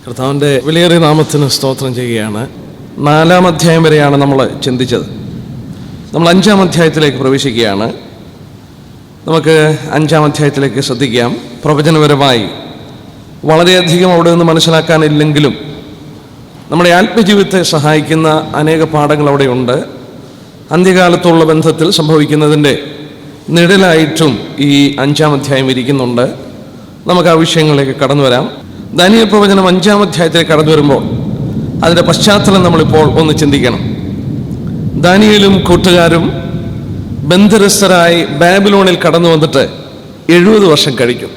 കർത്താവിൻ്റെ വിലയേറിയ നാമത്തിന് സ്തോത്രം ചെയ്യുകയാണ്. 4-ാം അധ്യായം വരെയാണ് നമ്മൾ ചിന്തിച്ചത്. നമ്മൾ 5-ാം അധ്യായത്തിലേക്ക് പ്രവേശിക്കുകയാണ്. നമുക്ക് 5-ാം അധ്യായത്തിലേക്ക് ശ്രദ്ധിക്കാം. പ്രവചനപരമായി വളരെയധികം അവിടെ നിന്ന് മനസ്സിലാക്കാനില്ലെങ്കിലും നമ്മുടെ ആത്മജീവിതത്തെ സഹായിക്കുന്ന അനേക പാഠങ്ങൾ അവിടെയുണ്ട്. അന്ത്യകാലത്തുള്ള ബന്ധത്തിൽ സംഭവിക്കുന്നതിൻ്റെ നിഴലായിട്ടും ഈ 5-ാം അധ്യായം ഇരിക്കുന്നുണ്ട്. നമുക്ക് ആ വിഷയങ്ങളിലേക്ക് കടന്നു വരാം. ദാനിയേൽ പ്രവചനം 5-ാം അധ്യായത്തിലേക്ക് കടന്നു വരുമ്പോൾ അതിൻ്റെ പശ്ചാത്തലം നമ്മളിപ്പോൾ ഒന്ന് ചിന്തിക്കണം. ദാനിയേലും കൂട്ടുകാരും ബന്ധനസ്ഥരായി ബാബിലോണിൽ കടന്നു വന്നിട്ട് 70 വർഷം കഴിഞ്ഞു.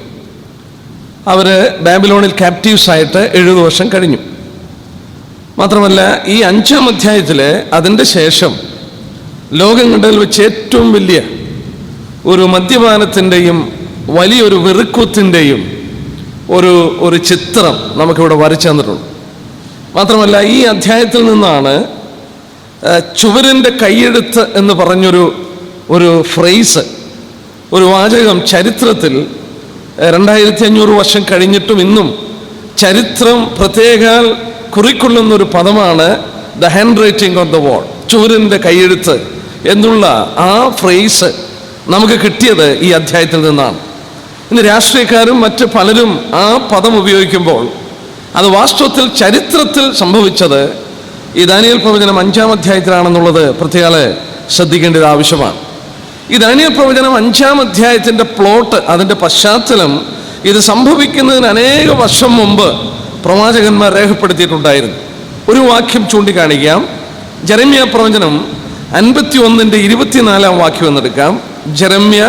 അവർ ബാബിലോണിൽ ക്യാപ്റ്റീവ്സ് ആയിട്ട് 70 വർഷം കഴിഞ്ഞു. മാത്രമല്ല, ഈ 5-ാം അധ്യായത്തിൽ അതിൻ്റെ ശേഷം ലോകം കണ്ടതിൽ വെച്ച് ഏറ്റവും വലിയ ഒരു മദ്യപാനത്തിൻ്റെയും വലിയൊരു വെറുക്കുത്തിൻ്റെയും ഒരു ചിത്രം നമുക്കിവിടെ വരച്ചു തന്നിട്ടുണ്ട്. മാത്രമല്ല, ഈ അധ്യായത്തിൽ നിന്നാണ് ചുവരിൻ്റെ കൈയെഴുത്ത് എന്ന് പറഞ്ഞൊരു ഫ്രേസ്, ഒരു വാചകം ചരിത്രത്തിൽ 2500 വർഷം കഴിഞ്ഞിട്ടും ഇന്നും ചരിത്രം പ്രത്യേകാൽ കുറിക്കൊള്ളുന്നൊരു പദമാണ് the handwriting on the wall, ചുവരിൻ്റെ കൈയെഴുത്ത് എന്നുള്ള ആ ഫ്രേസ് നമുക്ക് കിട്ടിയത് ഈ അധ്യായത്തിൽ നിന്നാണ്. ഇന്ന് രാഷ്ട്രീയക്കാരും മറ്റ് പലരും ആ പദം ഉപയോഗിക്കുമ്പോൾ അത് വാസ്തവത്തിൽ ചരിത്രത്തിൽ സംഭവിച്ചത് ഈ ദാനിയേൽ പ്രവചനം 5-ാം അധ്യായത്തിലാണെന്നുള്ളത് പ്രത്യേകം ശ്രദ്ധിക്കേണ്ടത് ആവശ്യമാണ്. ഈ ദാനിയേൽ പ്രവചനം 5-ാം അധ്യായത്തിൻ്റെ പ്ലോട്ട്, അതിൻ്റെ പശ്ചാത്തലം, ഇത് സംഭവിക്കുന്നതിന് അനേക വർഷം മുമ്പ് പ്രവാചകന്മാർ രേഖപ്പെടുത്തിയിട്ടുണ്ടായിരുന്നു. ഒരു വാക്യം ചൂണ്ടിക്കാണിക്കാം. ജെറമ്യ പ്രവചനം 51-ന്റെ 24-ാം വാക്യം എന്നെടുക്കാം. Jeremiah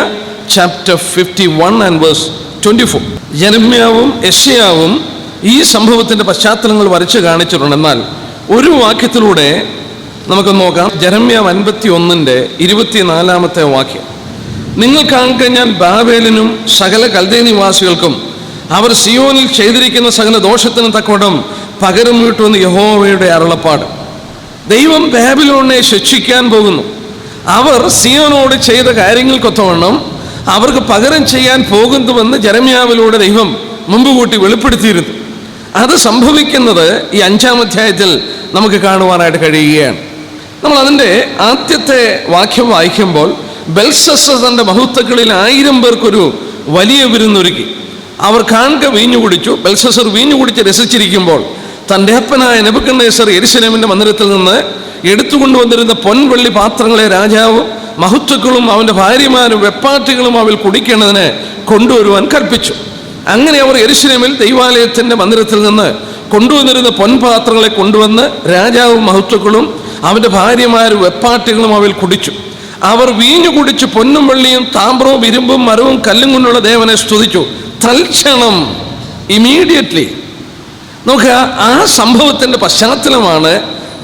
chapter 51 and verse 24. ജെറമ്യാവും യെശയ്യാവും ഈ സംഭവത്തിൻ്റെ പശ്ചാത്തലങ്ങൾ വരച്ച് കാണിച്ചിട്ടുണ്ട്. എന്നാൽ ഒരു വാക്യത്തിലൂടെ നമുക്ക് നോക്കാം. ജെറമ്യ 51-ന്റെ 24-ാമത്തെ വാക്യം: നിങ്ങൾ കാണുക, ഞാൻ ബാബേലിനും സകല കൽദയ നിവാസികൾക്കും അവർ സിയോനിൽ ചെയ്തിരിക്കുന്ന സകല ദോഷത്തിനും തക്കവണ്ണം പകരം വീട്ടുമെന്ന് യഹോവയുടെ അരുളപ്പാട്. ദൈവം ബാബിലോണിനെ ശിക്ഷിക്കാൻ പോകുന്നു. അവർ സിയോനോട് ചെയ്ത കാര്യങ്ങൾക്കൊത്തവണ്ണം അവർക്ക് പകരം ചെയ്യാൻ പോകുന്നുവെന്ന് ജെറമ്യാവിലൂടെ ദൈവം മുമ്പ് കൂട്ടി വെളിപ്പെടുത്തിയിരുന്നു. അത് സംഭവിക്കുന്നത് ഈ 5-ാം അധ്യായത്തിൽ നമുക്ക് കാണുവാനായിട്ട് കഴിയുകയാണ്. നമ്മൾ അതിൻ്റെ ആദ്യത്തെ വാക്യം വായിക്കുമ്പോൾ, ബെൽഷസ്സർ തൻ്റെ മഹത്തുക്കളിൽ 1000 പേർക്കൊരു വലിയ വിരുന്നൊരുക്കി. അവർ കാണുക വീഞ്ഞു കുടിച്ചു. ബെൽഷസ്സർ വീഞ്ഞു കുടിച്ച് രസിച്ചിരിക്കുമ്പോൾ തൻ്റെ അപ്പനായ നെബൂഖദ്നേസർ യെരൂശലേമിൻ്റെ മന്ദിരത്തിൽ നിന്ന് എടുത്തുകൊണ്ടുവന്നിരുന്ന പൊൻവെള്ളി പാത്രങ്ങളെ രാജാവും മഹത്തുക്കളും അവൻ്റെ ഭാര്യമാരും വെപ്പാട്ടികളും അവൽ കുടിക്കേണ്ടതിന് കൊണ്ടുവരുവാൻ കൽപ്പിച്ചു. അങ്ങനെ അവർ യെരൂശലേമിൽ ദൈവാലയത്തിൻ്റെ മന്ദിരത്തിൽ നിന്ന് കൊണ്ടുവന്നിരുന്ന പൊൻപാത്രങ്ങളെ കൊണ്ടുവന്ന് രാജാവും മഹത്തുക്കളും അവൻ്റെ ഭാര്യമാരും വെപ്പാട്ടികളും അവൽ കുടിച്ചു. അവർ വീഞ്ഞു കുടിച്ച് പൊന്നും വെള്ളിയും താമ്രവും ഇരുമ്പും മരവും കല്ലും കൊണ്ടുള്ള ദേവനെ സ്തുതിച്ചു. തൽക്ഷണം, ഇമീഡിയറ്റ്ലി. നോക്കുക, ആ സംഭവത്തിൻ്റെ പശ്ചാത്തലമാണ്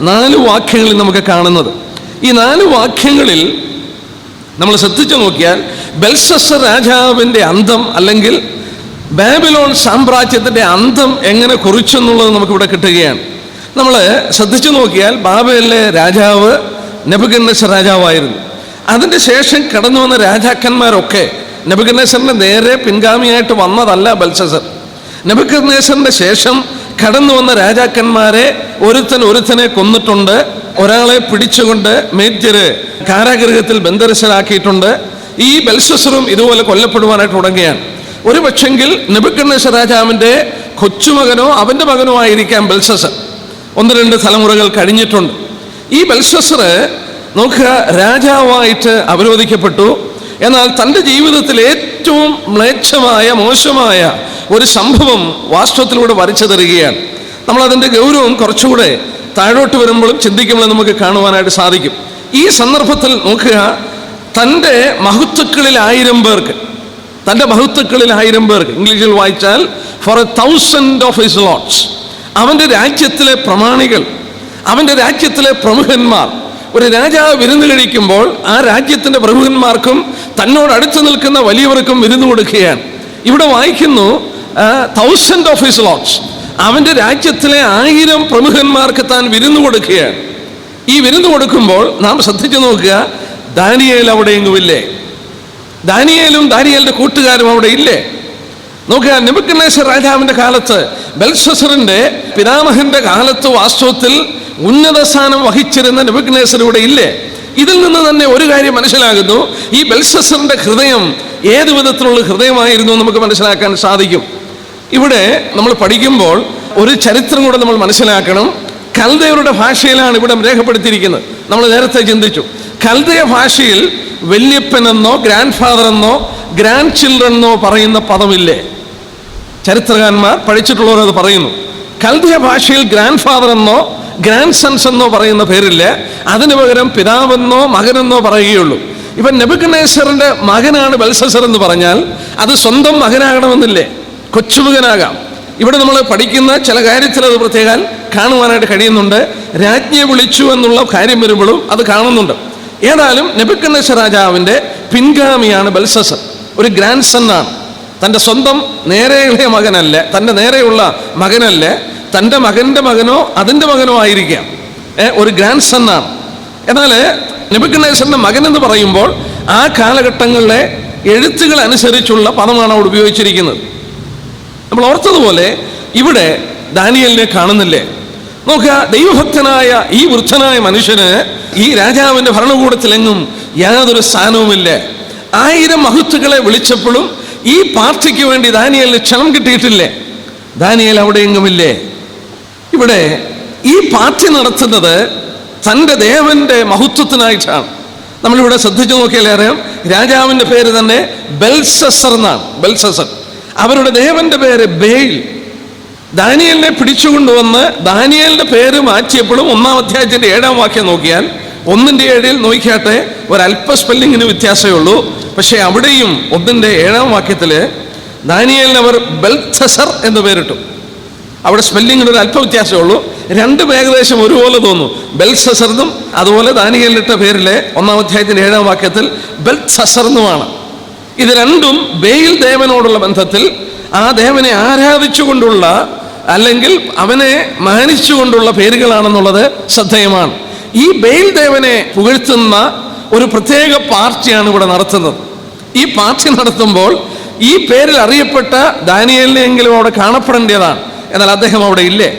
4 വാക്യങ്ങളിൽ നമുക്ക് കാണുന്നത്. ഈ 4 വാക്യങ്ങളിൽ നമ്മൾ ശ്രദ്ധിച്ചു നോക്കിയാൽ ബെൽഷസ്സർ രാജാവിൻ്റെ അന്തം, അല്ലെങ്കിൽ ബാബിലോൺ സാമ്രാജ്യത്തിൻ്റെ അന്തം എങ്ങനെ കുറിച്ചെന്നുള്ളത് നമുക്കിവിടെ കിട്ടുകയാണ്. നമ്മൾ ശ്രദ്ധിച്ചു നോക്കിയാൽ ബാബേലിലെ രാജാവ് നെബൂഖദ്നേസർ രാജാവായിരുന്നു. അതിൻ്റെ ശേഷം കടന്നു വന്ന രാജാക്കന്മാരൊക്കെ നെബൂഖദ്നേസറിൻ്റെ നേരെ പിൻഗാമിയായിട്ട് വന്നതല്ല ബെൽഷസ്സർ. നെബൂഖദ്നേസറിൻ്റെ ശേഷം കടന്നു വന്ന രാജാക്കന്മാരെ ഒരുത്തനെ കൊന്നിട്ടുണ്ട്. ഒരാളെ പിടിച്ചുകൊണ്ട് മേദ്യര് കാരാഗൃഹത്തിൽ ബന്ധനസ്ഥരാക്കിയിട്ടുണ്ട്. ഈ ബെൽഷസ്സറും ഇതുപോലെ കൊല്ലപ്പെടുവാനായിട്ട് തുടങ്ങുകയാണ്. ഒരു പക്ഷെങ്കിൽ നെബൂഖദ്നേസർ രാജാവിൻ്റെ കൊച്ചുമകനോ അവൻ്റെ മകനോ ആയിരിക്കാം ബെൽഷസ്സർ. 1-2 തലമുറകൾ കഴിഞ്ഞിട്ടുണ്ട്. ഈ ബെൽഷസ്സർ നോക്കുക, രാജാവായിട്ട് അവരോധിക്കപ്പെട്ടു. എന്നാൽ തൻ്റെ ജീവിതത്തിൽ ഏറ്റവും മ്ലേച്ഛമായ, മോശമായ ഒരു സംഭവം വാസ്തവത്തിലൂടെ വരച്ചു തരികയാണ്. നമ്മളതിൻ്റെ ഗൗരവം കുറച്ചുകൂടെ താഴോട്ട് വരുമ്പോഴും ചിന്തിക്കുമ്പോഴും നമുക്ക് കാണുവാനായിട്ട് സാധിക്കും. ഈ സന്ദർഭത്തിൽ നോക്കുക, തൻ്റെ മഹത്തുക്കളിൽ 1000 പേർക്ക്, ഇംഗ്ലീഷിൽ വായിച്ചാൽ ഫോർ 1000 of his lords, അവൻ്റെ രാജ്യത്തിലെ പ്രമാണികൾ, അവൻ്റെ രാജ്യത്തിലെ പ്രമുഖന്മാർ. ഒരു രാജാവ് വിരുന്ന് കഴിക്കുമ്പോൾ ആ രാജ്യത്തിൻ്റെ പ്രമുഖന്മാർക്കും തന്നോട് അടുത്ത് നിൽക്കുന്ന വലിയവർക്കും വിരുന്ന് കൊടുക്കുകയാണ്. ഇവിടെ വായിക്കുന്നു 1000 of his lords, അവൻ്റെ രാജ്യത്തിലെ 1000 പ്രമുഖന്മാർക്ക് താൻ വിരുന്ന് കൊടുക്കുകയാണ്. ഈ വിരുന്ന് കൊടുക്കുമ്പോൾ നാം ശ്രദ്ധിച്ചു നോക്കുക, ദാനിയേൽ അവിടെ എങ്ങുമില്ലേ? ദാനിയേലും ദാനിയേലിൻ്റെ കൂട്ടുകാരും അവിടെ ഇല്ലേ? നോക്കുക, നെബൂഖദ്നേസർ രാജാവിന്റെ കാലത്ത്, ബെൽഷസ്സറിന്റെ പിതാമഹന്റെ കാലത്ത് വാസ്തവത്തിൽ ഉന്നത സ്ഥാനം വഹിച്ചിരുന്ന നെബൂഖദ്നേസർ ഇവിടെ ഇല്ലേ? ഇതിൽ നിന്ന് തന്നെ ഒരു കാര്യം മനസ്സിലാകുന്നു, ഈ ബെൽഷസ്സറിന്റെ ഹൃദയം ഏത് വിധത്തിലുള്ള ഹൃദയമായിരുന്നു നമുക്ക് മനസ്സിലാക്കാൻ സാധിക്കും. ഇവിടെ നമ്മൾ പഠിക്കുമ്പോൾ ഒരു ചരിത്രം കൂടെ നമ്മൾ മനസ്സിലാക്കണം. കൽദയരുടെ ഭാഷയിലാണ് ഇവിടെ രേഖപ്പെടുത്തിയിരിക്കുന്നത്. നമ്മൾ നേരത്തെ ചിന്തിച്ചു, കൽദയ ഭാഷയിൽ വല്യപ്പനെന്നോ ഗ്രാൻഡ് ഫാദർ എന്നോ ഗ്രാൻഡ് ചിൽഡ്രൻ എന്നോ പറയുന്ന പദമില്ലേ? ചരിത്രകാരന്മാർ പഠിച്ചിട്ടുള്ളവർ അത് പറയുന്നു. കൽദയ ഭാഷയിൽ ഗ്രാൻഡ് ഫാദർ എന്നോ ഗ്രാൻഡ് സൺസ് എന്നോ പറയുന്ന പേരില്ല. അതിനു പകരം പിതാവെന്നോ മകനെന്നോ പറയുകയുള്ളൂ. ഇവൻ നെബൂഖദ്നേസറിന്റെ മകനാണ് ബെൽഷസ്സർ എന്ന് പറഞ്ഞാൽ അത് സ്വന്തം മകനാകണമെന്നില്ലേ? കൊച്ചുമകനാകാം. ഇവിടെ നമ്മൾ പഠിക്കുന്ന ചില കാര്യത്തിൽ അത് പ്രത്യേകം കാണുവാനായിട്ട് കഴിയുന്നുണ്ട്. രാജ്ഞിയെ വിളിച്ചു എന്നുള്ള കാര്യം വരുമ്പോഴും അത് കാണുന്നുണ്ട്. ഏതായാലും നെബൂഖദ്നേസർ രാജാവിന്റെ പിൻഗാമിയാണ് ബെൽഷസ്സർ. ഒരു ഗ്രാൻഡ് സണ്ണാണ്. തൻ്റെ സ്വന്തം നേരെയുള്ള മകനല്ല, തൻ്റെ നേരെയുള്ള മകനല്ല, തൻ്റെ മകൻ്റെ മകനോ അതിൻ്റെ മകനോ ആയിരിക്കാം. ഒരു ഗ്രാൻഡ് സണ്ണാണ്. എന്നാൽ നെബൂഖദ്നേസറിന്റെ മകൻ എന്ന് പറയുമ്പോൾ ആ കാലഘട്ടങ്ങളിലെ എഴുത്തുകൾ അനുസരിച്ചുള്ള പദമാണ് അവിടെ ഉപയോഗിച്ചിരിക്കുന്നത്. നമ്മൾ ഓർത്തതുപോലെ ഇവിടെ ദാനിയേലിനെ കാണുന്നില്ലേ? നോക്കുക, ദൈവഭക്തനായ ഈ വൃദ്ധനായ മനുഷ്യന് ഈ രാജാവിന്റെ ഭരണകൂടത്തിലെങ്ങും യാതൊരു സ്ഥാനവുമില്ല. 1000 മഹത്തുക്കളെ വിളിച്ചപ്പോഴും ഈ പാർട്ടിക്ക് വേണ്ടി ദാനിയേലിന് ക്ഷണം കിട്ടിയിട്ടില്ലേ? ദാനിയേൽ അവിടെ എങ്ങുമില്ലേ? ഇവിടെ ഈ പാർട്ടി നടത്തുന്നത് തൻ്റെ ദേവന്റെ മഹത്വത്തിനായിട്ടാണ്. നമ്മളിവിടെ ശ്രദ്ധിച്ചു നോക്കിയാൽ അറിയാം, രാജാവിന്റെ പേര് തന്നെ ബെൽഷസ്സർ എന്നാണ്. ബെൽഷസ്സർ. അവരുടെ ദേവന്റെ പേര് ബേൽ. ദാനിയേലിനെ പിടിച്ചുകൊണ്ടുവന്ന് ദാനിയേലിന്റെ പേര് മാറ്റിയപ്പോഴും 1-ാം അധ്യായത്തിന്റെ 7-ാം വാക്യം നോക്കിയാൽ 1-ന്റെ 7-ൽ നോക്കിയാട്ടെ ഒരല്പ സ്പെല്ലിങ്ങിന് വ്യത്യാസമേ ഉള്ളൂ. പക്ഷെ അവിടെയും 1-ന്റെ 7-ാം വാക്യത്തില് ദാനിയേലിന് അവർ ബെൽഷസ്സർ എന്ന് പേരിട്ടു. അവിടെ സ്പെല്ലിങ്ങിന് ഒരു അല്പ വ്യത്യാസമേ ഉള്ളൂ. രണ്ടും ഏകദേശം ഒരുപോലെ തോന്നും. ബെൽഷസ്സറിനും അതുപോലെ ദാനിയേലിനിട്ട പേരിലെ 1-ാം അധ്യായത്തിന്റെ 7-ാം വാക്യത്തിൽ ബെൽഷസ്സർ എന്നുമാണ്. ഇത് രണ്ടും ബേൽ ദേവനോടുള്ള ബന്ധത്തിൽ, ആ ദേവനെ ആരാധിച്ചുകൊണ്ടുള്ള അല്ലെങ്കിൽ അവനെ മാനിച്ചുകൊണ്ടുള്ള പേരുകളാണെന്നുള്ളത് ശ്രദ്ധേയമാണ്. ഈ ബേൽ ദേവനെ പുകഴ്ത്തുന്ന ഒരു പ്രത്യേക പാർട്ടിയാണ് ഇവിടെ നടത്തുന്നത്. ഈ പാർട്ടി നടത്തുമ്പോൾ ഈ പേരിൽ അറിയപ്പെട്ട ദാനിയേലിനെങ്കിലും അവിടെ കാണപ്പെടേണ്ടതാണ്. എന്നാൽ അദ്ദേഹം അവിടെ ഇല്ലേ?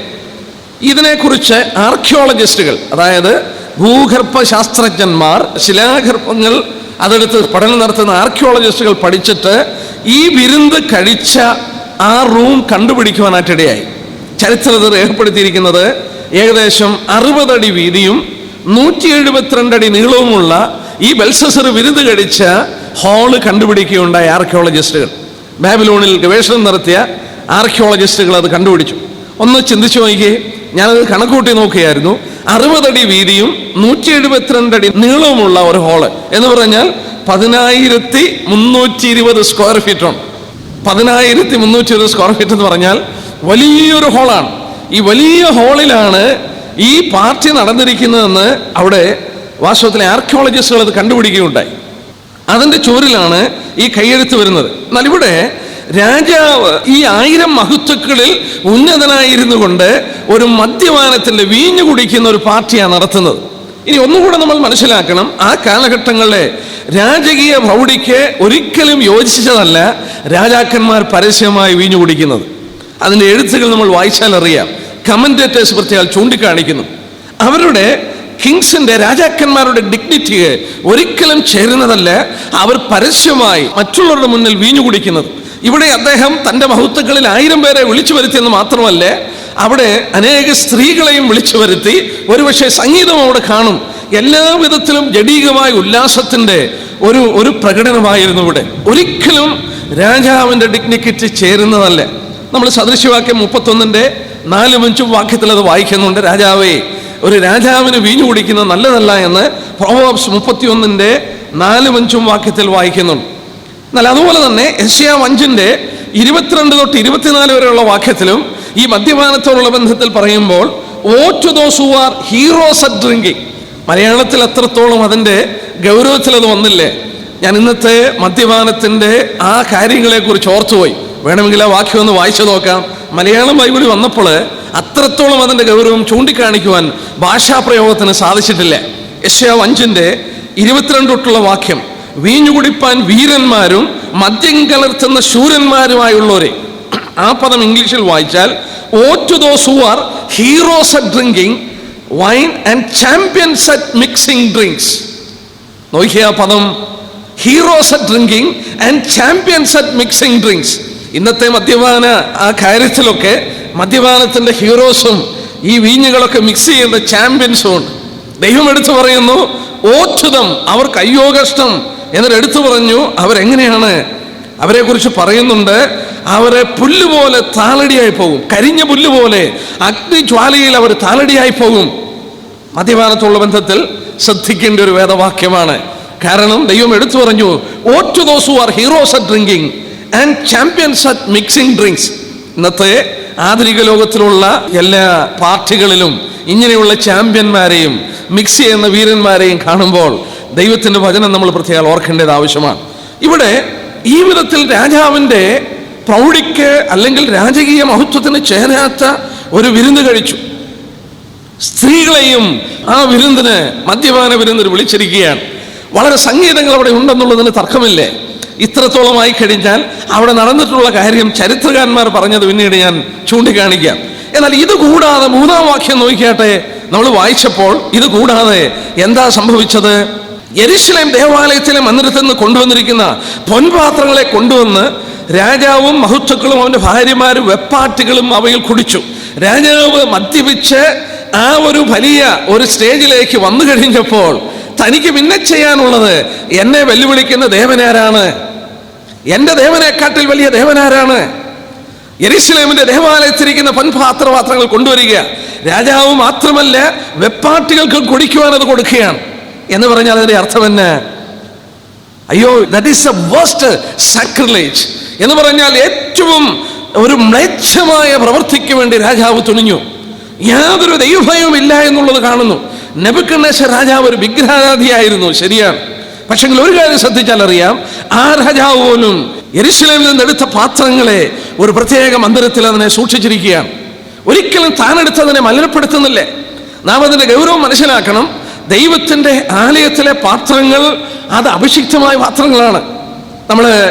ഇതിനെക്കുറിച്ച് ആർക്കിയോളജിസ്റ്റുകൾ, അതായത് ഭൂഗർഭ ശാസ്ത്രജ്ഞന്മാർ, ശിലാഗർഭങ്ങൾ അതെടുത്ത് പഠനം നടത്തുന്ന ആർക്കിയോളജിസ്റ്റുകൾ പഠിച്ചിട്ട് ഈ വിരുന്ന് കഴിച്ച ആ റൂം കണ്ടുപിടിക്കുവാനായിട്ടിടയായി. ചരിത്രത്തിൽ രേഖപ്പെടുത്തിയിരിക്കുന്നത് ഏകദേശം 60 അടി വീതിയും 172 അടി നീളവുമുള്ള ഈ ബെൽഷസ്സർ വിരുന്ന് കഴിച്ച ഹാള് കണ്ടുപിടിക്കുകയുണ്ടായ ആർക്കിയോളജിസ്റ്റുകൾ. ബാബിലോണിൽ ഗവേഷണം നടത്തിയ ആർക്കിയോളജിസ്റ്റുകൾ അത് കണ്ടുപിടിച്ചു. ഒന്ന് ചിന്തിച്ചു നോക്കിയേ, ഞാനത് കണക്കൂട്ടി നോക്കുകയായിരുന്നു. 60 അടി വീതിയും 172 അടി നീളവുമുള്ള ഒരു ഹാള് എന്ന് പറഞ്ഞാൽ 10,320 സ്ക്വയർ ഫീറ്റാണ്. 10,320 സ്ക്വയർ ഫീറ്റ് എന്ന് പറഞ്ഞാൽ വലിയൊരു ഹാളാണ്. ഈ വലിയ ഹാളിലാണ് ഈ പാർട്ടി നടന്നിരിക്കുന്നതെന്ന് അവിടെ വാസ്തവത്തിലെ ആർക്കിയോളജിസ്റ്റുകൾ അത് കണ്ടുപിടിക്കുകയുണ്ടായി. അതിൻ്റെ ചുവരിലാണ് ഈ കൈയെഴുത്ത് വരുന്നത്. എന്നാൽ ഇവിടെ രാജാവ് ഈ 1000 മഹത്തുക്കളിൽ ഉന്നതനായിരുന്നു കൊണ്ട് ഒരു മദ്യപാനത്തിന്റെ വീഞ്ഞു കുടിക്കുന്ന ഒരു പാർട്ടിയാണ് നടത്തുന്നത്. ഇനി ഒന്നുകൂടെ നമ്മൾ മനസ്സിലാക്കണം, ആ കാലഘട്ടങ്ങളിലെ രാജകീയ പ്രൗഢിക്ക് ഒരിക്കലും യോജിച്ചതല്ല രാജാക്കന്മാർ പരസ്യമായി വീഞ്ഞു കുടിക്കുന്നത്. അതിൻ്റെ എഴുത്തുകൾ നമ്മൾ വായിച്ചാൽ അറിയാം. കമന്റേറ്റേഴ്സ് പ്രത്യേകം ചൂണ്ടിക്കാണിക്കുന്നു. അവരുടെ കിങ്സിന്റെ, രാജാക്കന്മാരുടെ ഡിഗ്നിറ്റിയെ ഒരിക്കലും ചേരുന്നതല്ല അവർ പരസ്യമായി മറ്റുള്ളവരുടെ മുന്നിൽ വീഞ്ഞു കുടിക്കുന്നത്. ഇവിടെ അദ്ദേഹം തൻ്റെ മഹത്തുക്കളിൽ 1000 പേരെ വിളിച്ചു വരുത്തിയെന്ന് മാത്രമല്ല, അവിടെ അനേക സ്ത്രീകളെയും വിളിച്ചു വരുത്തി. ഒരുപക്ഷെ സംഗീതം അവിടെ കാണും. എല്ലാ വിധത്തിലും ജഡീകമായ ഉല്ലാസത്തിന്റെ ഒരു പ്രകടനമായിരുന്നു ഇവിടെ. ഒരിക്കലും രാജാവിന്റെ ഡിഗ്നിറ്റി ചേരുന്നതല്ല. നമ്മൾ സദൃശ്യവാക്യം 31-ന്റെ 4-5 വാക്യത്തിൽ അത് വായിക്കുന്നുണ്ട്. രാജാവേ, ഒരു രാജാവിന് വീഞ്ഞു കുടിക്കുന്നത് നല്ലതല്ല എന്ന് പ്രൊവേർബ്സ് 31-ന്റെ 4-5 വാക്യത്തിൽ വായിക്കുന്നുണ്ട്. എന്നാൽ അതുപോലെ തന്നെ യെശയ്യാ 5-ന്റെ 22 തൊട്ട് 24 വരെയുള്ള വാക്യത്തിലും ഈ മദ്യപാനത്തോടുള്ള ബന്ധത്തിൽ പറയുമ്പോൾ woe to those who are heroes at drinking. മലയാളത്തിൽ അത്രത്തോളം അതിൻ്റെ ഗൗരവത്തിൽ അത് വന്നില്ലേ? ഞാൻ ഇന്നത്തെ മദ്യപാനത്തിൻ്റെ ആ കാര്യങ്ങളെക്കുറിച്ച് ഓർത്തുപോയി. വേണമെങ്കിൽ ആ വാക്യം ഒന്ന് വായിച്ചു നോക്കാം. മലയാളം ബൈബിളിൽ വന്നപ്പോൾ അത്രത്തോളം അതിൻ്റെ ഗൗരവം ചൂണ്ടിക്കാണിക്കുവാൻ ഭാഷാപ്രയോഗത്തിന് സാധിച്ചിട്ടില്ല. യെശയ്യാ 5-ന്റെ 22 തൊട്ടുള്ള വാക്യം, വീഞ്ഞു കുടിപ്പാൻ വീരന്മാരും മദ്യം കലർത്തുന്ന ശൂരന്മാരുമായുള്ളവരെ. ആ പദം ഇംഗ്ലീഷിൽ വായിച്ചാൽ woe to those who are heroes at drinking wine and champions at mixing drinks. നോക്കിയ ആ പദം, heroes at drinking and champions at mixing drinks. ഇന്നത്തെ മദ്യപാന ആ കാര്യത്തിലൊക്കെ മദ്യപാനത്തിന്റെ ഹീറോസും ഈ വീഞ്ഞുകളൊക്കെ മിക്സ് ചെയ്യുന്ന ചാമ്പ്യൻസും ഉണ്ട്. ദൈവം എടുത്തു പറയുന്നു ഓറ്റുതം, അവർക്ക് അയ്യോ കഷ്ടം എന്നിട്ട് എടുത്തു പറഞ്ഞു. അവരെങ്ങനെയാണ്? അവരെ കുറിച്ച് പറയുന്നുണ്ട്, അവരെ പുല്ലുപോലെ താളടിയായി പോകും, കരിഞ്ഞ പുല്ലുപോലെ അഗ്നിജ്വാലയിൽ അവർ താളടിയായി പോകും. മദ്യപാനത്തുള്ള ബന്ധത്തിൽ ശ്രദ്ധിക്കേണ്ട ഒരു വേദവാക്യമാണ്. കാരണം ദൈവം എടുത്തു പറഞ്ഞു woe to those who are heroes at drinking and champions at mixing drinks. ഇന്നത്തെ ആധുനിക ലോകത്തിലുള്ള എല്ലാ പാർട്ടികളിലും ഇങ്ങനെയുള്ള ചാമ്പ്യന്മാരെയും മിക്സ് ചെയ്യുന്ന വീരന്മാരെയും കാണുമ്പോൾ ദൈവത്തിന്റെ വചനം നമ്മൾ പ്രത്യേകം ഓർക്കേണ്ടത് ആവശ്യമാണ്. ഇവിടെ ഈ വിധത്തിൽ രാജാവിന്റെ പ്രൗഢിക്ക് അല്ലെങ്കിൽ രാജകീയ മഹത്വത്തിന് ചേരാത്ത ഒരു വിരുന്ന് കഴിച്ചു. സ്ത്രീകളെയും ആ വിരുന്നിന്, മദ്യപാന വിരുന്നിന് വിളിച്ചിരിക്കുകയാണ്. വളരെ സംഗീതങ്ങൾ അവിടെ ഉണ്ടെന്നുള്ളതിന് തർക്കമില്ലേ. ഇത്രത്തോളമായി കഴിഞ്ഞാൽ അവിടെ നടന്നിട്ടുള്ള കാര്യം ചരിത്രകാരന്മാർ പറഞ്ഞത് പിന്നീട് ഞാൻ ചൂണ്ടിക്കാണിക്കാം. എന്നാൽ ഇത് കൂടാതെ മൂന്നാം വാക്യം നോക്കിയാട്ടെ, നമ്മൾ വായിച്ചപ്പോൾ ഇത് കൂടാതെ എന്താ സംഭവിച്ചത്? യെരുശലേം ദേവാലയത്തിലെ മന്ദിരത്തിൽ നിന്ന് കൊണ്ടുവന്നിരിക്കുന്ന പൊൻപാത്രങ്ങളെ കൊണ്ടുവന്ന് രാജാവും മഹത്തുക്കളും അവന്റെ ഭാര്യമാരും വെപ്പാട്ടികളും അവയിൽ കുടിച്ചു. രാജാവ് മദ്യപിച്ച് ആ ഒരു വലിയ ഒരു സ്റ്റേജിലേക്ക് വന്നു കഴിഞ്ഞപ്പോൾ തനിക്ക് പിന്നെ ചെയ്യാനുള്ളത്, എന്നെ വെല്ലുവിളിക്കുന്ന ദേവനാരാണ്? എന്റെ ദേവനെക്കാട്ടിൽ വലിയ ദേവനാരാണ്? യെരുശലേമിന്റെ ദേവാലയത്തിരിക്കുന്ന പൊൻപാത്രങ്ങൾ കൊണ്ടുവരിക. രാജാവ് മാത്രമല്ല, വെപ്പാട്ടികൾക്കും കുടിക്കുവാൻ അത് കൊടുക്കുകയാണ്. എന്ന് പറഞ്ഞാൽ അതിന്റെ അർത്ഥം തന്നെ, അയ്യോ, ദാറ്റ് ഈസ് എ വേർസ്റ്റ് സാക്രിലേജ് എന്ന് പറഞ്ഞാൽ ഏറ്റവും ഒരു മ്ലേച്ഛമായ പ്രവൃത്തിക്ക് വേണ്ടി രാജാവ് തുനിഞ്ഞു. യാതൊരു ദൈവഭയവും ഇല്ല എന്നുള്ളത് കാണുന്നു. നെബൂഖദ്നേസർ രാജാവ് ഒരു വിഗ്രഹാരാധിയായിരുന്നു, ശരിയാണ്. പക്ഷെ ഒരു കാര്യം ശ്രദ്ധിച്ചാൽ അറിയാം, ആ രാജാവ് പോലും യെരുശലേമിൽ നിന്ന് എടുത്ത പാത്രങ്ങളെ ഒരു പ്രത്യേക മന്ദിരത്തിൽ അതിനെ സൂക്ഷിച്ചിരിക്കുകയാണ്. ഒരിക്കലും താനെടുത്തതിനെ മലിനപ്പെടുത്തുന്നില്ലേ. നാം അതിന്റെ ഗൗരവം മനസ്സിലാക്കണം. ദൈവത്തിന്റെ ആലയത്തിലെ പാത്രങ്ങൾ അത് അഭിഷിക്തമായ പാത്രങ്ങളാണ്. നമ്മൾ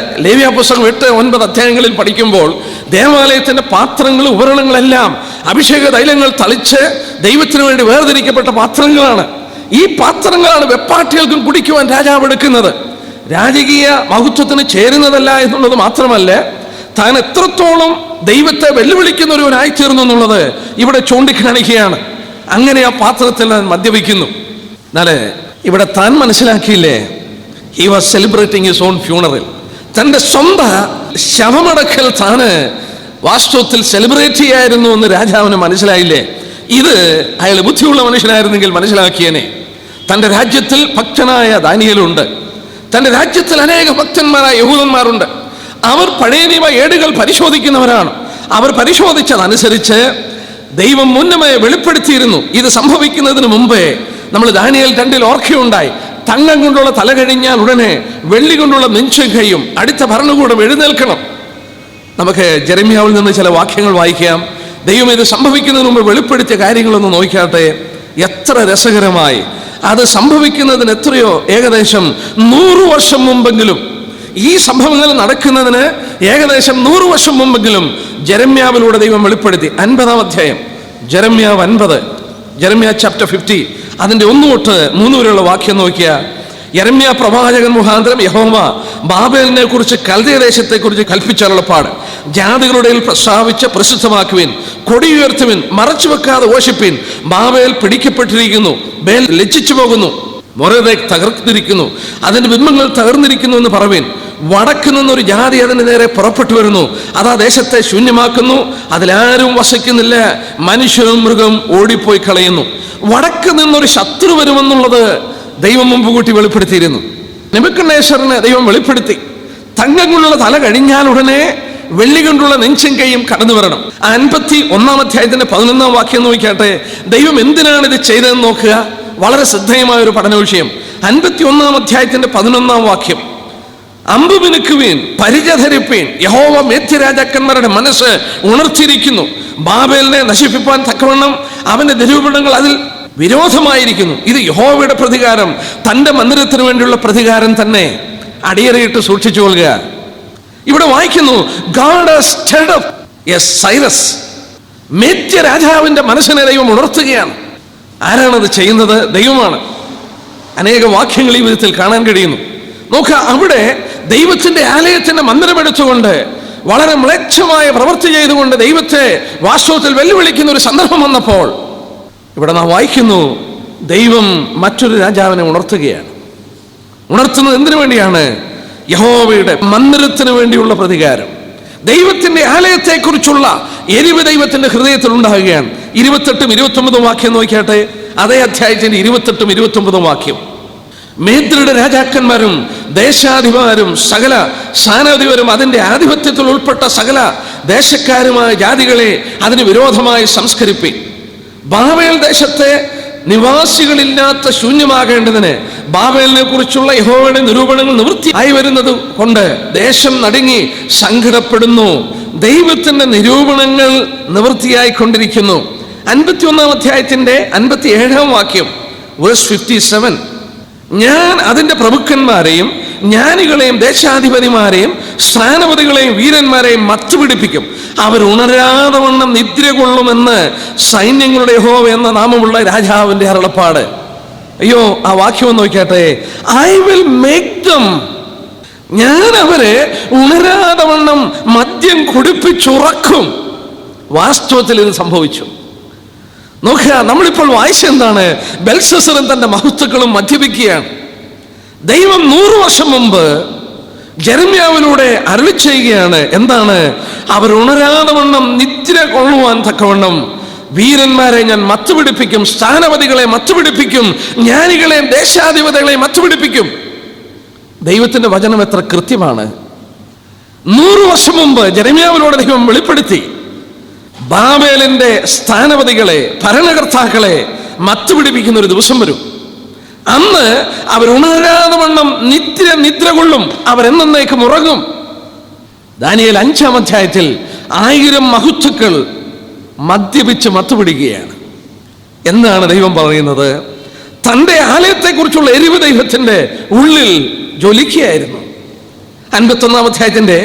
ലേവ്യ പുസ്തകം 8-9 അധ്യായങ്ങളിൽ പഠിക്കുമ്പോൾ ദേവാലയത്തിന്റെ പാത്രങ്ങൾ, ഉപകരണങ്ങളെല്ലാം അഭിഷേക തൈലങ്ങൾ തളിച്ച് ദൈവത്തിന് വേണ്ടി വേർതിരിക്കപ്പെട്ട പാത്രങ്ങളാണ്. ഈ പാത്രങ്ങളാണ് വെപ്പാട്ടികൾക്കും കുടിക്കുവാൻ രാജാവ് എടുക്കുന്നത്. രാജകീയ മഹത്വത്തിന് ചേരുന്നതല്ല എന്നുള്ളത് മാത്രമല്ല, താൻ എത്രത്തോളം ദൈവത്തെ വെല്ലുവിളിക്കുന്ന ഒരുവനായി തീർന്നു എന്നുള്ളത് ഇവിടെ ചൂണ്ടിക്കാണിക്കുകയാണ്. അങ്ങനെ ആ പാത്രത്തിൽ മദ്യപിക്കുന്നു. എന്നാല് ഇവിടെ താൻ മനസ്സിലാക്കിയില്ലേ, he was celebrating his own funeral. തന്റെ സ്വന്തം ശവമടക്കൽ താന് വാസ്തവത്തിൽ സെലിബ്രേറ്റ് ചെയ്യായിരുന്നു എന്ന് രാജാവിന് മനസ്സിലായില്ലേ. ഇത് അയാൾ ബുദ്ധിയുള്ള മനുഷ്യനായിരുന്നെങ്കിൽ മനസ്സിലാക്കിയേനെ. തന്റെ രാജ്യത്തിൽ ഭക്തനായ ദാനിയേലുണ്ട്. തന്റെ രാജ്യത്തിൽ അനേക ഭക്തന്മാരായ യഹൂദന്മാരുണ്ട്. അവർ പഴയ നിയമ ഏടുകൾ പരിശോധിക്കുന്നവരാണ്. അവർ പരിശോധിച്ചതനുസരിച്ച് ദൈവം മുന്നമേ വെളിപ്പെടുത്തിയിരുന്നു. ഇത് സംഭവിക്കുന്നതിന് മുമ്പേ നമ്മൾ ദാനിയേൽ 2 ഓർക്കുകയുണ്ടായി. തങ്കം കൊണ്ടുള്ള തല കഴിഞ്ഞാൽ ഉടനെ വെള്ളി കൊണ്ടുള്ള നെഞ്ചും കൈയും അടുത്ത ഭരണകൂടം എഴുന്നേൽക്കണം. നമുക്ക് ജെറമ്യാവിൽ നിന്ന് ചില വാക്യങ്ങൾ വായിക്കാം. ദൈവം ഇത് സംഭവിക്കുന്നതിന് മുമ്പ് വെളിപ്പെടുത്തിയ കാര്യങ്ങളൊന്ന് നോക്കിയാട്ടെ. എത്ര രസകരമായി അത് സംഭവിക്കുന്നതിന് എത്രയോ ഏകദേശം 100 വർഷം മുമ്പെങ്കിലും, ഈ സംഭവങ്ങൾ നടക്കുന്നതിന് ഏകദേശം 100 വർഷം മുമ്പെങ്കിലും ജെറമ്യാവിലൂടെ ദൈവം വെളിപ്പെടുത്തി. 50-ാം അധ്യായം ജെറമ്യാവ് 50, ജെറമ്യ ചാപ്റ്റർ 50, അതിന്റെ 1 തൊട്ട് 3 വരെയുള്ള വാക്യം നോക്കിയ യെരമ്യാ പ്രവാചകൻ മുഖാന്തരം യഹോവ ബാബേലിനെ കുറിച്ച്, കൽദയ ദേശത്തെ കുറിച്ച് കൽപ്പിച്ച അരുളപ്പാട്: ജാതികളുടെ പ്രസ്താവിച്ച് പ്രസിദ്ധമാക്കുവിൻ, കൊടിയുയർത്തുവിൻ, മറച്ചു വെക്കാതെ ഘോഷിപ്പിൻ. ബാബേൽ പിടിക്കപ്പെട്ടിരിക്കുന്നു, ബേൽ ലജ്ജിച്ചു പോകുന്നു, മൊരദേക് തകർന്നിരിക്കുന്നു, അതിന്റെ ബിംബങ്ങൾ തകർന്നിരിക്കുന്നു എന്ന് പറവിൻ. വടക്ക് നിന്നൊരു ജാതി അതിന് നേരെ പുറപ്പെട്ടു വരുന്നു, അത് ആ ദേശത്തെ ശൂന്യമാക്കുന്നു, അതിലാരും വസിക്കുന്നില്ല, മനുഷ്യനും മൃഗം ഓടിപ്പോയി കളയുന്നു. വടക്ക് നിന്നൊരു ശത്രു വരുമെന്നുള്ളത് ദൈവം മുമ്പ് കൂട്ടി വെളിപ്പെടുത്തിയിരുന്നു. നെബൂഖദ്നേസറിന് ദൈവം വെളിപ്പെടുത്തി, തങ്കം കൊണ്ടുള്ള തല കഴിഞ്ഞാൽ ഉടനെ വെള്ളി കൊണ്ടുള്ള നെഞ്ചും കൈയും കടന്നു വരണം. 51-ാം അധ്യായത്തിന്റെ 11-ാം വാക്യം നോക്കിയാട്ടെ. ദൈവം എന്തിനാണ് ഇത് ചെയ്തതെന്ന് നോക്കുക. വളരെ ശ്രദ്ധേയമായ ഒരു പഠന വിഷയം. 51-ാം അധ്യായത്തിന്റെ 11-ാം വാക്യം: അമ്പ് മിനുക്കുവീൻ, പരിച ധരിപ്പീൻ, യഹോവ മേദ്യരാജാക്കന്മാരുടെ മനസ്സ് ഉണർത്തിയിരിക്കുന്നു. ബാബേലിനെ നശിപ്പിക്കാൻ തക്കവണ്ണം അവന്റെ നിരൂപണങ്ങൾ അതിൽ വിരോധമായിരിക്കുന്നു. ഇത് യഹോവയുടെ പ്രതികാരം, തന്റെ മന്ദിരത്തിന് വേണ്ടിയുള്ള പ്രതികാരം തന്നെ. അടിയറയിട്ട് സൂക്ഷിച്ചു കൊള്ളുക. ഇവിടെ വായിക്കുന്നു, God has stirred up a Cyrus. മേദ്യ രാജാവിന്റെ മനസ്സിനെ ദൈവം ഉണർത്തുകയാണ്. ആരാണത് ചെയ്യുന്നത്? ദൈവമാണ്. അനേക വാക്യങ്ങൾ ഈ വിധത്തിൽ കാണാൻ കഴിയുന്നു. നോക്കുക, അവിടെ ദൈവത്തിന്റെ ആലയത്തിന്റെ മന്ദിരമെടുത്തുകൊണ്ട് വളരെ മ്ലേച്ഛമായ പ്രവൃത്തി ചെയ്തുകൊണ്ട് ദൈവത്തെ വാസ്തവത്തിൽ വെല്ലുവിളിക്കുന്ന ഒരു സന്ദർഭം വന്നപ്പോൾ ഇവിടെ നാം വായിക്കുന്നു, ദൈവം മറ്റൊരു രാജാവിനെ ഉണർത്തുകയാണ്. ഉണർത്തുന്നത് എന്തിനു വേണ്ടിയാണ്? യഹോവയുടെ മന്ദിരത്തിന് വേണ്ടിയുള്ള പ്രതികാരം. ദൈവത്തിന്റെ ആലയത്തെക്കുറിച്ചുള്ള എരിവ് ദൈവത്തിന്റെ ഹൃദയത്തിൽ ഉണ്ടാകുകയാണ്. 28ഉം 29ഉം വാക്യം നോക്കിയാട്ടെ. അതേ അധ്യായത്തിന്റെ 28ഉം 29ഉം വാക്യം. മേദ്യരുടെ രാജാക്കന്മാരും ദേശാധിപരും സകല സ്ഥാനാധിപരും അതിന്റെ ആധിപത്യത്തിൽ ഉൾപ്പെട്ട സകല ദേശക്കാരുമായ ജാതികളെ അതിന് വിരോധമായി സംസ്കരിപ്പിൻ. ബാബേൽ ദേശത്തെ നിവാസികളില്ലാത്ത ശൂന്യമാകേണ്ടതിന് ബാബേലിനെ കുറിച്ചുള്ള യഹോവയുടെ നിരൂപണങ്ങൾ നിവൃത്തിയായി വരുന്നത് കൊണ്ട് ദേശം നടുങ്ങി സങ്കടപ്പെടുന്നു. ദൈവത്തിന്റെ നിരൂപണങ്ങൾ നിവൃത്തിയായിക്കൊണ്ടിരിക്കുന്നു. 51-ാം അധ്യായത്തിന്റെ 57-ാം വാക്യം, വേഴ്സ് 57. ഞാൻ അതിന്റെ പ്രഭുക്കന്മാരെയും ജ്ഞാനികളെയും ദേശാധിപതിമാരെയും സ്ഥാനപതികളെയും വീരന്മാരെയും മത്തുപിടിപ്പിക്കും. അവർ ഉണരാതെ വണ്ണം നിദ്ര കൊള്ളുമെന്ന് സൈന്യങ്ങളുടെ യഹോവ എന്ന നാമമുള്ള രാജാവിന്റെ അരുളപ്പാട്. അയ്യോ, ആ വാക്യം നോക്കിയാട്ടെ. ഐ വിൽ മേക്ക് ദം, ഞാൻ അവരെ ഉണരാതെ വണ്ണം മദ്യം കുടിപ്പിച്ചുറക്കും. വാസ്തവത്തിൽ ഇത് സംഭവിച്ചു. നോക്കുക, നമ്മളിപ്പോൾ വായിച്ച എന്താണ്? ബെൽഷസ്സറും തന്റെ മഹത്തുക്കളും മദ്യപിക്കുകയാണ്. ദൈവം 100 വർഷം മുമ്പ് ജെരമ്യാവിലൂടെ അരുളി ചെയ്യുകയാണ്. എന്താണ്? അവർ ഉണരാതെ വണ്ണം നിദ്ര കൊള്ളുവാൻ തക്കവണ്ണം വീരന്മാരെ ഞാൻ മത്തുപിടിപ്പിക്കും, സ്ഥാനപതികളെ മത്തുപിടിപ്പിക്കും, ജ്ഞാനികളെയും ദേശാധിപതികളെയും മത്തുപിടിപ്പിക്കും. ദൈവത്തിന്റെ വചനം എത്ര കൃത്യമാണ്! 100 വർഷം മുമ്പ് ജെരമ്യാവിലൂടെ ദൈവം വെളിപ്പെടുത്തി, ബാബേലിന്റെ സ്ഥാനപതികളെ, ഭരണകർത്താക്കളെ മത്തുപിടിപ്പിക്കുന്ന ഒരു ദിവസം വരും. അന്ന് അവർ ഉണരാതെ വണ്ണം നിദ്ര കൊള്ളും, അവരെന്നേക്കും ഉറങ്ങും. ദാനിയേൽ 5-ാം അധ്യായത്തിൽ 1000 മഹത്തുക്കൾ മദ്യപിച്ച് മത്തുപിടിക്കുകയാണ്. എന്താണ് ദൈവം പറയുന്നത്? തന്റെ ആലയത്തെക്കുറിച്ചുള്ള എരിവ് ദൈവത്തിന്റെ ഉള്ളിൽ ജ്വലിക്കുകയായിരുന്നു. 51-ാം അധ്യായത്തിന്റെ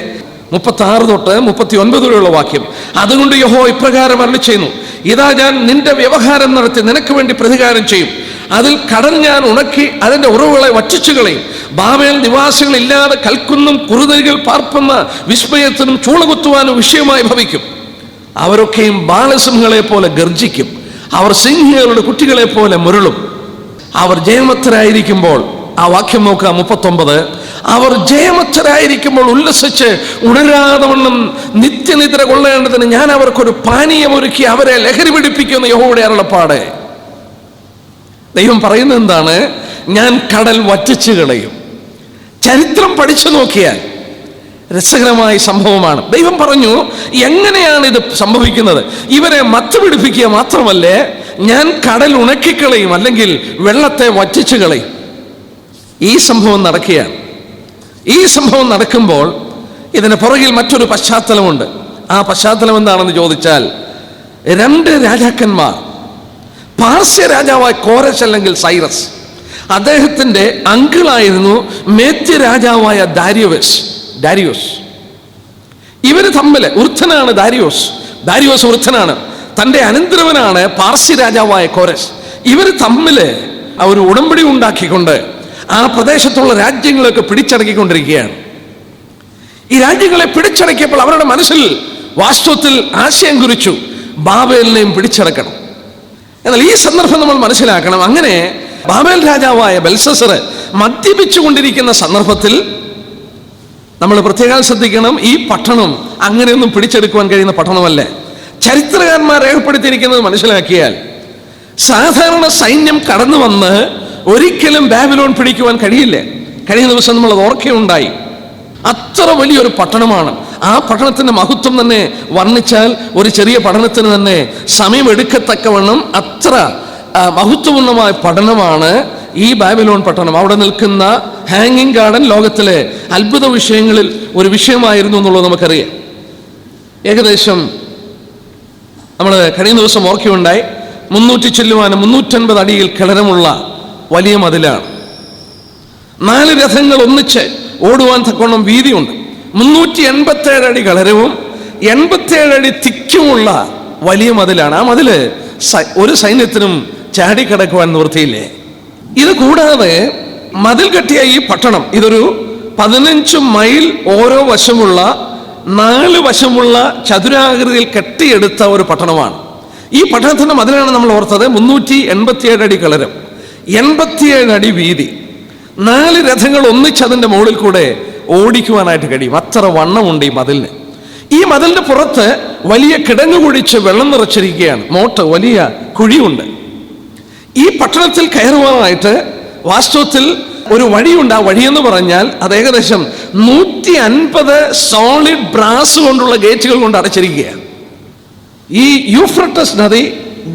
36 തൊട്ട് 39 വരെയുള്ള വാക്യം. അതുകൊണ്ട് യഹോവ ഇപ്രകാരം അരുളി ചെയ്യുന്നു, ഇതാ ഞാൻ നിന്റെ വ്യവഹാരം നടത്തി നിനക്ക് വേണ്ടി പ്രതികാരം ചെയ്യും. അതിൽ കടൽ ഞാൻ ഉണക്കി അതിന്റെ ഉറവുകളെ വറ്റിച്ചു കളയും. ബാബേൽ നിവാസികൾ ഇല്ലാതെ കൽക്കുന്നും കുറുനരികൾ പാർപ്പുന്ന വിസ്മയത്തിനും ചൂളകുത്തുവാനും വിഷയമായി ഭവിക്കും. അവരൊക്കെയും ബാലസിംഹങ്ങളെ പോലെ ഗർജിക്കും, അവർ സിംഹികളുടെ കുട്ടികളെ പോലെ മുരളും. അവർ ജയമത്തരായിരിക്കുമ്പോൾ, ആ വാക്യം നോക്കുക 39, അവർ ജയമത്തരായിരിക്കുമ്പോൾ ഉല്ലസിച്ച് ഉണരാതെ വണ്ണം നിത്യനിദ്ര കൊള്ളേണ്ടതിന് ഞാൻ അവർക്കൊരു പാനീയം ഒരുക്കി അവരെ ലഹരി പിടിപ്പിക്കുന്ന യഹോവയുടെ അരുളപ്പാട്. ദൈവം പറയുന്നത് എന്താണ്? ഞാൻ കടൽ വറ്റിച്ചു കളയും. ചരിത്രം പഠിച്ചു നോക്കിയാൽ രസകരമായ സംഭവമാണ്. ദൈവം പറഞ്ഞു, എങ്ങനെയാണ് ഇത് സംഭവിക്കുന്നത്? ഇവരെ മത്തുപിടിപ്പിക്കുക മാത്രമല്ലേ, ഞാൻ കടൽ ഉണക്കിക്കളയും, അല്ലെങ്കിൽ വെള്ളത്തെ വറ്റിച്ചു കളയും. ഈ സംഭവം നടക്കുകയാണ്. ഈ സംഭവം നടക്കുമ്പോൾ ഇതിന് പുറകിൽ മറ്റൊരു പശ്ചാത്തലമുണ്ട്. ആ പശ്ചാത്തലം എന്താണെന്ന് ചോദിച്ചാൽ, 2 രാജാക്കന്മാർ, പാർസ്യ രാജാവായ കോരശ് അല്ലെങ്കിൽ സൈറസ്, അദ്ദേഹത്തിന്റെ അങ്കിളായിരുന്നു മേദ്യ രാജാവായ ദാരിയോസ്. ഇവര് തമ്മിൽ വൃദ്ധനാണ് ദാരിയോസ് വൃദ്ധനാണ്. തന്റെ അനന്തരവനാണ് പാർസ്യ രാജാവായ കോരശ്. ഇവർ തമ്മിൽ ഒരു ഉടമ്പടി ഉണ്ടാക്കിക്കൊണ്ട് ആ പ്രദേശത്തുള്ള രാജ്യങ്ങളൊക്കെ പിടിച്ചടക്കിക്കൊണ്ടിരിക്കുകയാണ്. ഈ രാജ്യങ്ങളെ പിടിച്ചടക്കിയപ്പോൾ അവരുടെ മനസ്സിൽ വാസ്തവത്തിൽ ആശയം കുറിച്ചു, ബാബേലിനെയും പിടിച്ചടക്കണം. എന്നാൽ ഈ സന്ദർഭം നമ്മൾ മനസ്സിലാക്കണം. അങ്ങനെ ബാബേൽ രാജാവായ ബെൽഷസ്സർ മദ്യപിച്ചു കൊണ്ടിരിക്കുന്ന സന്ദർഭത്തിൽ നമ്മൾ പ്രത്യേകം ശ്രദ്ധിക്കണം, ഈ പട്ടണം അങ്ങനെയൊന്നും പിടിച്ചെടുക്കുവാൻ കഴിയുന്ന പട്ടണമല്ല. ചരിത്രകാരന്മാർ രേഖപ്പെടുത്തിയിരിക്കുന്നത് മനസ്സിലാക്കിയാൽ, സാധാരണ സൈന്യം കടന്നു വന്ന് ഒരിക്കലും ബാബിലോൺ പിടിക്കുവാൻ കഴിയില്ല. കഴിഞ്ഞ ദിവസം നമ്മൾ അത് ഓർക്കുകയുണ്ടായി. അത്ര വലിയൊരു പട്ടണമാണ്. ആ പട്ടണത്തിന്റെ മഹത്വം തന്നെ വർണ്ണിച്ചാൽ ഒരു ചെറിയ പഠനത്തിന് തന്നെ സമയമെടുക്കത്തക്കവണ്ണം അത്ര മഹത്വപൂർണമായ പഠനമാണ് ഈ ബാബിലോൺ പട്ടണം. അവിടെ നിൽക്കുന്ന ഹാങ്ങിങ് ഗാർഡൻ ലോകത്തിലെ അത്ഭുത വിഷയങ്ങളിൽ ഒരു വിഷയമായിരുന്നു എന്നുള്ളത് നമുക്കറിയാം. ഏകദേശം നമ്മൾ കഴിഞ്ഞ ദിവസം ഓർക്കുകയുണ്ടായി, 350 അടിയിൽ കിളരമുള്ള വലിയ മതിലാണ്. 4 രഥങ്ങൾ ഒന്നിച്ച് ഓടുവാൻ തക്കവണ്ണം വീതിയുണ്ട്. 387 അടി കളരവും 87 അടി തിക്കുമുള്ള വലിയ മതിലാണ്. ആ മതില് ഒരു സൈന്യത്തിനും ചാടിക്കടക്കുവാൻ നിവൃത്തിയില്ലേ. ഇത് കൂടാതെ മതിൽ കെട്ടിയ ഈ പട്ടണം ഇതൊരു 15 മൈൽ ഓരോ വശമുള്ള 4 വശമുള്ള ചതുരാകൃതിയിൽ കെട്ടിയെടുത്ത ഒരു പട്ടണമാണ്. ഈ പട്ടണത്തിന്റെ മതിലാണ് നമ്മൾ ഓർത്തത്. 387 അടി കളരം, 87 അടി വീതി, 4 രഥങ്ങൾ ഒന്നിച്ചതിന്റെ മുകളിൽ കൂടെ ഓടിക്കുവാനായിട്ട് കഴിയും. അത്ര വണ്ണമുണ്ട് ഈ മതിലിന്. ഈ മതിലിന്റെ പുറത്ത് വലിയ കിടങ്ങ് കുഴിച്ച് വെള്ളം നിറച്ചിരിക്കുകയാണ്. മോട്ട് വലിയ കുഴിയുണ്ട്. ഈ പട്ടണത്തിൽ കയറുവാനായിട്ട് വാസ്തവത്തിൽ ഒരു വഴിയുണ്ട്. ആ വഴിയെന്ന് പറഞ്ഞാൽ അത് ഏകദേശം 150 സോളിഡ് ബ്രാസ് കൊണ്ടുള്ള ഗേറ്റുകൾ കൊണ്ട് അടച്ചിരിക്കുകയാണ്. ഈ യൂഫ്രട്ടസ് നദി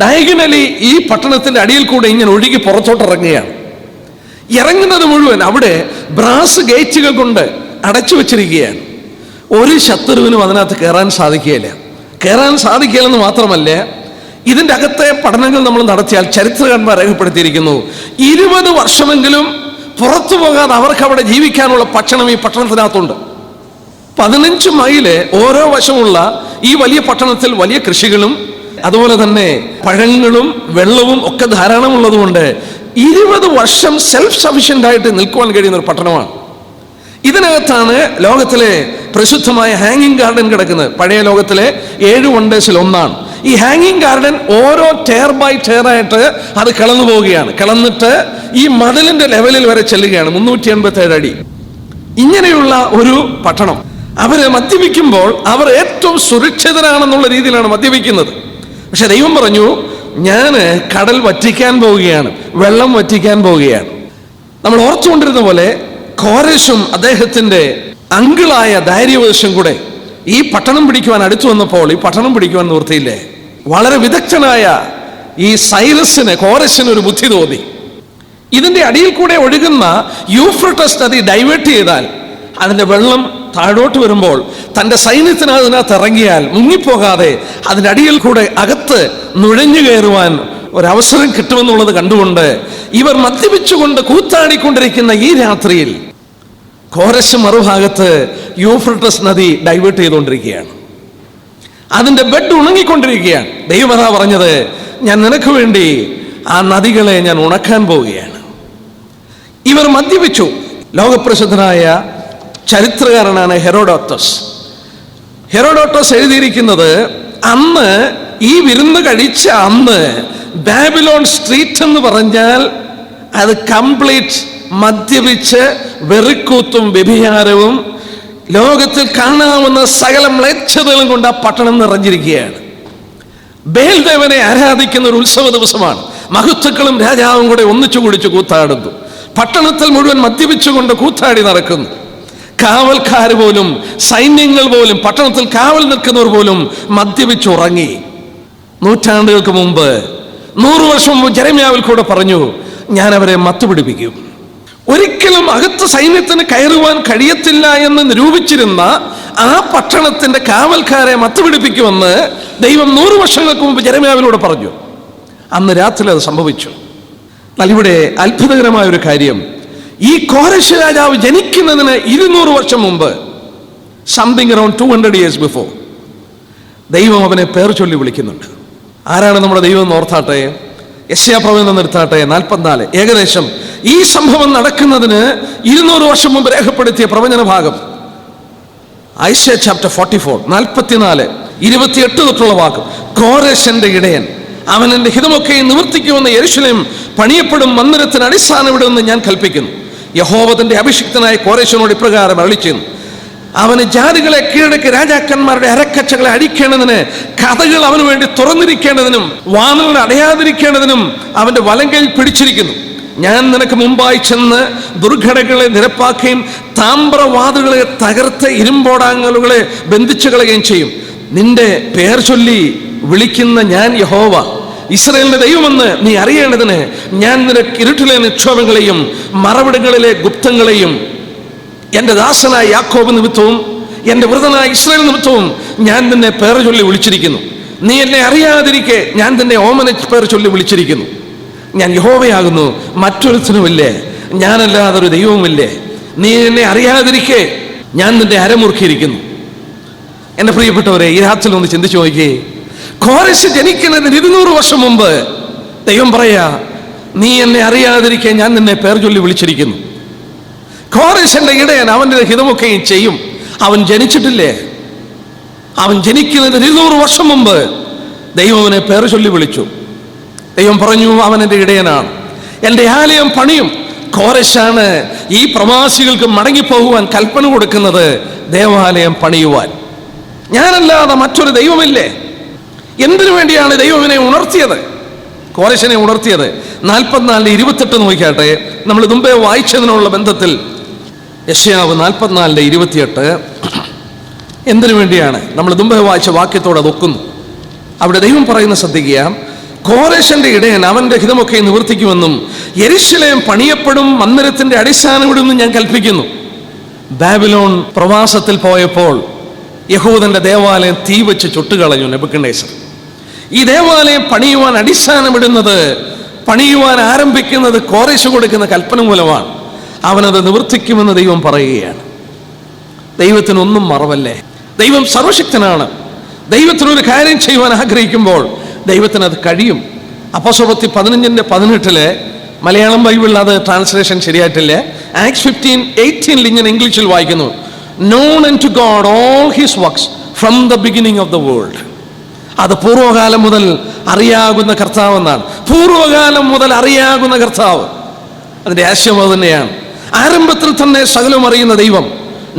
ഡയഗണലി ഈ പട്ടണത്തിന്റെ അടിയിൽ കൂടെ ഇങ്ങനെ ഒഴുകി പുറത്തോട്ട് ഇറങ്ങുകയാണ്. ഇറങ്ങുന്നത് മുഴുവൻ അവിടെ ബ്രാസ് ഗേറ്റുകൾ കൊണ്ട് അടച്ചു വെച്ചിരിക്കുകയാണ്. ഒരു ശത്രുവിനും അതിനകത്ത് കയറാൻ സാധിക്കുകയില്ല. കയറാൻ സാധിക്കില്ലെന്ന് മാത്രമല്ല, ഇതിൻ്റെ അകത്തെ പഠനങ്ങൾ നമ്മൾ നടത്തിയാൽ ചരിത്രകാരന്മാർ രേഖപ്പെടുത്തിയിരിക്കുന്നു 20 വർഷമെങ്കിലും പുറത്തു പോകാതെ അവർക്ക് അവിടെ ജീവിക്കാനുള്ള ഭക്ഷണം ഈ പട്ടണത്തിനകത്തുണ്ട്. 15 മൈല് ഓരോ വശമുള്ള ഈ വലിയ പട്ടണത്തിൽ വലിയ കൃഷികളും അതുപോലെ തന്നെ പഴങ്ങളും വെള്ളവും ഒക്കെ ധാരാളം ഉള്ളതുകൊണ്ട് 20 വർഷം സെൽഫ് സഫിഷ്യന്റ് ആയിട്ട് നിൽക്കുവാൻ കഴിയുന്ന ഒരു പട്ടണമാണ്. ഇതിനകത്താണ് ലോകത്തിലെ പ്രസിദ്ധമായ ഹാങ്ങിങ് ഗാർഡൻ കിടക്കുന്നത്. പഴയ ലോകത്തിലെ 7 വണ്ടേഴ്സിൽ ഒന്നാണ്. ഈ ഹാങ്ങിങ് ഗാർഡൻ ഓരോ ടയർ ബൈ ടയർ ആയിട്ട് അത് കിളന്നു പോവുകയാണ്. കിളന്നിട്ട് ഈ മതിലിന്റെ ലെവലിൽ വരെ ചെല്ലുകയാണ്. 387 അടി. ഇങ്ങനെയുള്ള ഒരു പട്ടണം. അവര് മദ്യപിക്കുമ്പോൾ അവർ ഏറ്റവും സുരക്ഷിതരാണെന്നുള്ള രീതിയിലാണ് മദ്യപിക്കുന്നത്. പക്ഷെ ദൈവം പറഞ്ഞു, ഞാൻ കടൽ വറ്റിക്കാൻ പോവുകയാണ്, വെള്ളം വറ്റിക്കാൻ പോവുകയാണ്. നമ്മൾ ഓർത്തുകൊണ്ടിരുന്ന പോലെ കോരേശും അദ്ദേഹത്തിന്റെ അങ്കിളായ ദാര്യോവേശും കൂടെ ഈ പട്ടണം പിടിക്കുവാൻ അടുത്തു വന്നപ്പോൾ ഈ പട്ടണം പിടിക്കുവാൻ നിവൃത്തിയില്ലേ. വളരെ വിദഗ്ധനായ ഈ സൈറസിന് കോരേശിന് ഒരു ബുദ്ധി തോന്നി. ഇതിന്റെ അടിയിൽ കൂടെ ഒഴുകുന്ന യൂഫ്രട്ടസ് നദി ഡൈവേർട്ട് ചെയ്താൽ അതിന്റെ വെള്ളം താഴോട്ട് വരുമ്പോൾ തന്റെ സൈന്യത്തിന് അതിനകത്ത് ഇറങ്ങിയാൽ മുങ്ങിപ്പോകാതെ അതിന്റെ അടിയിൽ കൂടെ അകത്ത് നുഴഞ്ഞു കയറുവാൻ ഒരവസരം കിട്ടുമെന്നുള്ളത് കണ്ടുകൊണ്ട് ഇവർ മദ്യപിച്ചുകൊണ്ട് കൂത്താടിക്കൊണ്ടിരിക്കുന്ന ഈ രാത്രിയിൽ കോരശ് മറുഭാഗത്ത് യൂഫ്രട്ടസ് നദി ഡൈവേർട്ട് ചെയ്തുകൊണ്ടിരിക്കുകയാണ്. അതിന്റെ ബെഡ് ഉണങ്ങിക്കൊണ്ടിരിക്കുകയാണ്. ദൈവം അതാ പറഞ്ഞത്, ഞാൻ നിനക്ക് വേണ്ടി ആ നദികളെ ഞാൻ ഉണക്കാൻ പോവുകയാണ്. ഇവർ മദ്യപിച്ചു. ലോകപ്രസിദ്ധനായ ചരിത്രകാരനാണ് ഹെറോഡോട്ടസ്. ഹെറോഡോട്ടസ് എഴുതിയിരിക്കുന്നത്, അന്ന് ഈ വിരുന്ന് കഴിച്ച അന്ന് ബാബിലോൺ സ്ട്രീറ്റ് എന്ന് പറഞ്ഞാൽ അത് കംപ്ലീറ്റ് മദ്യപിച്ച് വെറിക്കൂത്തും വ്യഭിചാരവും ലോകത്തിൽ കാണാവുന്ന സകല മ്ലേച്ഛതകളും കൊണ്ട് ആ പട്ടണം നിറഞ്ഞിരിക്കുകയാണ്. ബേൽദേവനെ ആരാധിക്കുന്ന ഒരു ഉത്സവ ദിവസമാണ്. മഹത്തുക്കളും രാജാവും കൂടെ ഒന്നിച്ചു കുടിച്ച് കൂത്താടുന്നു. പട്ടണത്തിൽ മുഴുവൻ മദ്യപിച്ചുകൊണ്ട് കൂത്താടി നടക്കുന്നു. കാവൽക്കാർ പോലും, സൈന്യങ്ങൾ പോലും, പട്ടണത്തിൽ കാവൽ നിൽക്കുന്നവർ പോലും മദ്യപിച്ചുറങ്ങി. നൂറ്റാണ്ടുകൾക്ക് മുമ്പ്, 100 വർഷം മുമ്പ് ജെരമ്യാവിൽ കൂടെ പറഞ്ഞു, ഞാൻ അവരെ മത്തുപിടിപ്പിക്കും. ഒരിക്കലും അകത്ത് സൈന്യത്തിന് കയറുവാൻ കഴിയത്തില്ല എന്ന് നിരൂപിച്ചിരുന്ന ആ പട്ടണത്തിന്റെ കാവൽക്കാരെ മത്തുപിടിപ്പിക്കുമെന്ന് ദൈവം 100 വർഷങ്ങൾക്ക് മുമ്പ് ജെരമ്യാവിലൂടെ പറഞ്ഞു. അന്ന് രാത്രി അത് സംഭവിച്ചു. എന്നാൽ ഇവിടെ അത്ഭുതകരമായ ഒരു കാര്യം, ഈ കോരശ് രാജാവ് ജനിക്കുന്നതിന് 200 വർഷം മുമ്പ്, സംതിങ് അറൌണ്ട് 200 years before, ദൈവം അവനെ പേർ ചൊല്ലി വിളിക്കുന്നുണ്ട്. ആരാണ് നമ്മുടെ ദൈവം എന്ന് ഓർത്താട്ടെ. യെശയ്യാപ്രവചനം നിർത്താട്ടെ 44. ഏകദേശം ഈ സംഭവം നടക്കുന്നതിന് 200 വർഷം മുമ്പ് രേഖപ്പെടുത്തിയ പ്രവചന ഭാഗം ഐശയ്യാ ചാപ്റ്റർ 44 44 28 തൊട്ടുള്ള വാക്കും, കോരേശന്റെ ഇടയൻ, അവൻ എന്റെ ഹിതമൊക്കെ നിവർത്തിക്കുമെന്ന് യെരൂശലേം പണിയപ്പെടും മന്ദിരത്തിന് അടിസ്ഥാനമിടുമെന്ന് ഞാൻ കൽപ്പിക്കുന്നു. യഹോവ തന്റെ അഭിഷിക്തനായ കോരേശനോട് ഇപ്രകാരം അരുളിച്ചെയ്യുന്നു, അവന് ജാതികളെ കീഴടക്കി രാജാക്കന്മാരുടെ അരക്കച്ചകളെ അടിക്കേണ്ടതിന്, കഥകൾ അവന് വേണ്ടി തുറന്നിരിക്കേണ്ടതിനും വാതിലുകൾ അടയാതിരിക്കേണ്ടതിനും അവന്റെ വലങ്കയിൽ പിടിച്ചിരിക്കുന്നു. ഞാൻ നിനക്ക് മുമ്പായി ചെന്ന് ദുർഘടകളെ നിരപ്പാക്കുകയും താമ്രവാതുകളെ തകർത്ത് ഇരുമ്പോടാങ്ങലുകളെ ബന്ധിച്ചു കളയുകയും ചെയ്യും. നിന്റെ പേർ ചൊല്ലി വിളിക്കുന്ന ഞാൻ യഹോവ, ഇസ്രായേലിന്റെ ദൈവമെന്ന് നീ അറിയേണ്ടതിന് ഞാൻ നിനക്ക് ഇരുട്ടിലെ നിക്ഷോഭങ്ങളെയും മറവിടങ്ങളിലെ ഗുപ്തങ്ങളെയും എന്റെ ദാസനായ യാക്കോബ് നിമിത്തവും എന്റെ വൃതനായ ഇസ്രായേൽ നിമിത്തവും ഞാൻ നിന്നെ പേർ ചൊല്ലി വിളിച്ചിരിക്കുന്നു. നീ എന്നെ അറിയാതിരിക്കെ ഞാൻ നിന്നെ ഓമന പേർ ചൊല്ലി വിളിച്ചിരിക്കുന്നു. ഞാൻ യഹോവയാകുന്നു, മറ്റൊരുത്തനുമില്ലേ, ഞാനല്ലാതെ ഒരു ദൈവവുമില്ലേ. നീ എന്നെ അറിയാതിരിക്കെ ഞാൻ നിന്റെ അരമുറുക്കിയിരിക്കുന്നു. എൻ്റെ പ്രിയപ്പെട്ടവരെ, ഈ രാത്രിയിൽ ഒന്ന് ചിന്തിച്ചു നോക്കിയേ. കോരശ് ജനിക്കുന്നതിന് 200 വർഷം മുമ്പ് ദൈവം പറയാ, നീ എന്നെ അറിയാതിരിക്കാൻ ഞാൻ നിന്നെ പേർ ചൊല്ലി വിളിച്ചിരിക്കുന്നു. കോരശന്റെ ഇടയൻ അവന്റെ ഹിതമൊക്കെയും ചെയ്യും. അവൻ ജനിച്ചിട്ടില്ലേ? അവൻ ജനിക്കുന്നതിന് 200 വർഷം മുമ്പ് ദൈവം അവനെ പേർ ചൊല്ലി വിളിച്ചു. ദൈവം പറഞ്ഞു, അവൻ എൻ്റെ ഇടയനാണ്, എൻ്റെ ആലയം പണിയും. കോരശാണ് ഈ പ്രവാസികൾക്ക് മടങ്ങിപ്പോകുവാൻ കൽപ്പന കൊടുക്കുന്നത്, ദേവാലയം പണിയുവാൻ. ഞാനല്ലാതെ മറ്റൊരു ദൈവമില്ലേ? എന്തിനു വേണ്ടിയാണ് ദൈവം ഇവനെ ഉണർത്തിയത്, കോരശനെ ഉണർത്തിയത്? 44:28 നോക്കിയാട്ടെ. നമ്മൾ മുമ്പേ വായിച്ചതിനുള്ള ബന്ധത്തിൽ യെശയ്യാവ് 44:28 എന്തിനു വേണ്ടിയാണ്? നമ്മൾ മുമ്പേ വായിച്ച വാക്യത്തോട് അത് ഒക്കുന്നു. അവിടെ ദൈവം പറയുന്ന ശ്രദ്ധിക്കുക, കോരശന്റെ ഇടയൻ അവന്റെ ഹിതമൊക്കെ നിവർത്തിക്കുമെന്നും യെരൂശലേം പണിയപ്പെടും, മന്ദിരത്തിന്റെ അടിസ്ഥാനമിടുമെന്നും ഞാൻ കൽപ്പിക്കുന്നു. ബാബിലോൺ പ്രവാസത്തിൽ പോയപ്പോൾ യഹൂദന്റെ ദേവാലയം തീ വെച്ച് ചുട്ടുകളഞ്ഞു നെബൂഖദ്നേസർ. ഈ ദേവാലയം പണിയുവാൻ അടിസ്ഥാനമിടുന്നത്, പണിയുവാൻ ആരംഭിക്കുന്നത് കോരശ് കൊടുക്കുന്ന കൽപ്പന മൂലമാണ്. അവനത് നിവർത്തിക്കുമെന്ന് ദൈവം പറയുകയാണ്. ദൈവത്തിനൊന്നും മറവല്ലേ? ദൈവം സർവശക്തനാണ്. ദൈവത്തിനൊരു കാര്യം ചെയ്യുവാൻ ആഗ്രഹിക്കുമ്പോൾ ദൈവത്തിന് അത് കഴിയും. അപ്പോസ്തലപ്രവൃത്തി 15:18 മലയാളം ബൈബിളിൽ അത് ട്രാൻസ്ലേഷൻ ശരിയായിട്ടില്ല. ആക്ട്സ് 15:18 ഇങ്ങനെ ഇംഗ്ലീഷിൽ വായിക്കുന്നു, known unto God all his works from the beginning of the world. അത് പൂർവ്വകാലം മുതൽ അറിയാകുന്ന കർത്താവ് എന്നാണ്. പൂർവ്വകാലം മുതൽ അറിയാകുന്ന കർത്താവ്, അതിന്റെ ആശയം അത് തന്നെയാണ്. ആരംഭത്തിൽ തന്നെ സകലം അറിയുന്ന ദൈവം.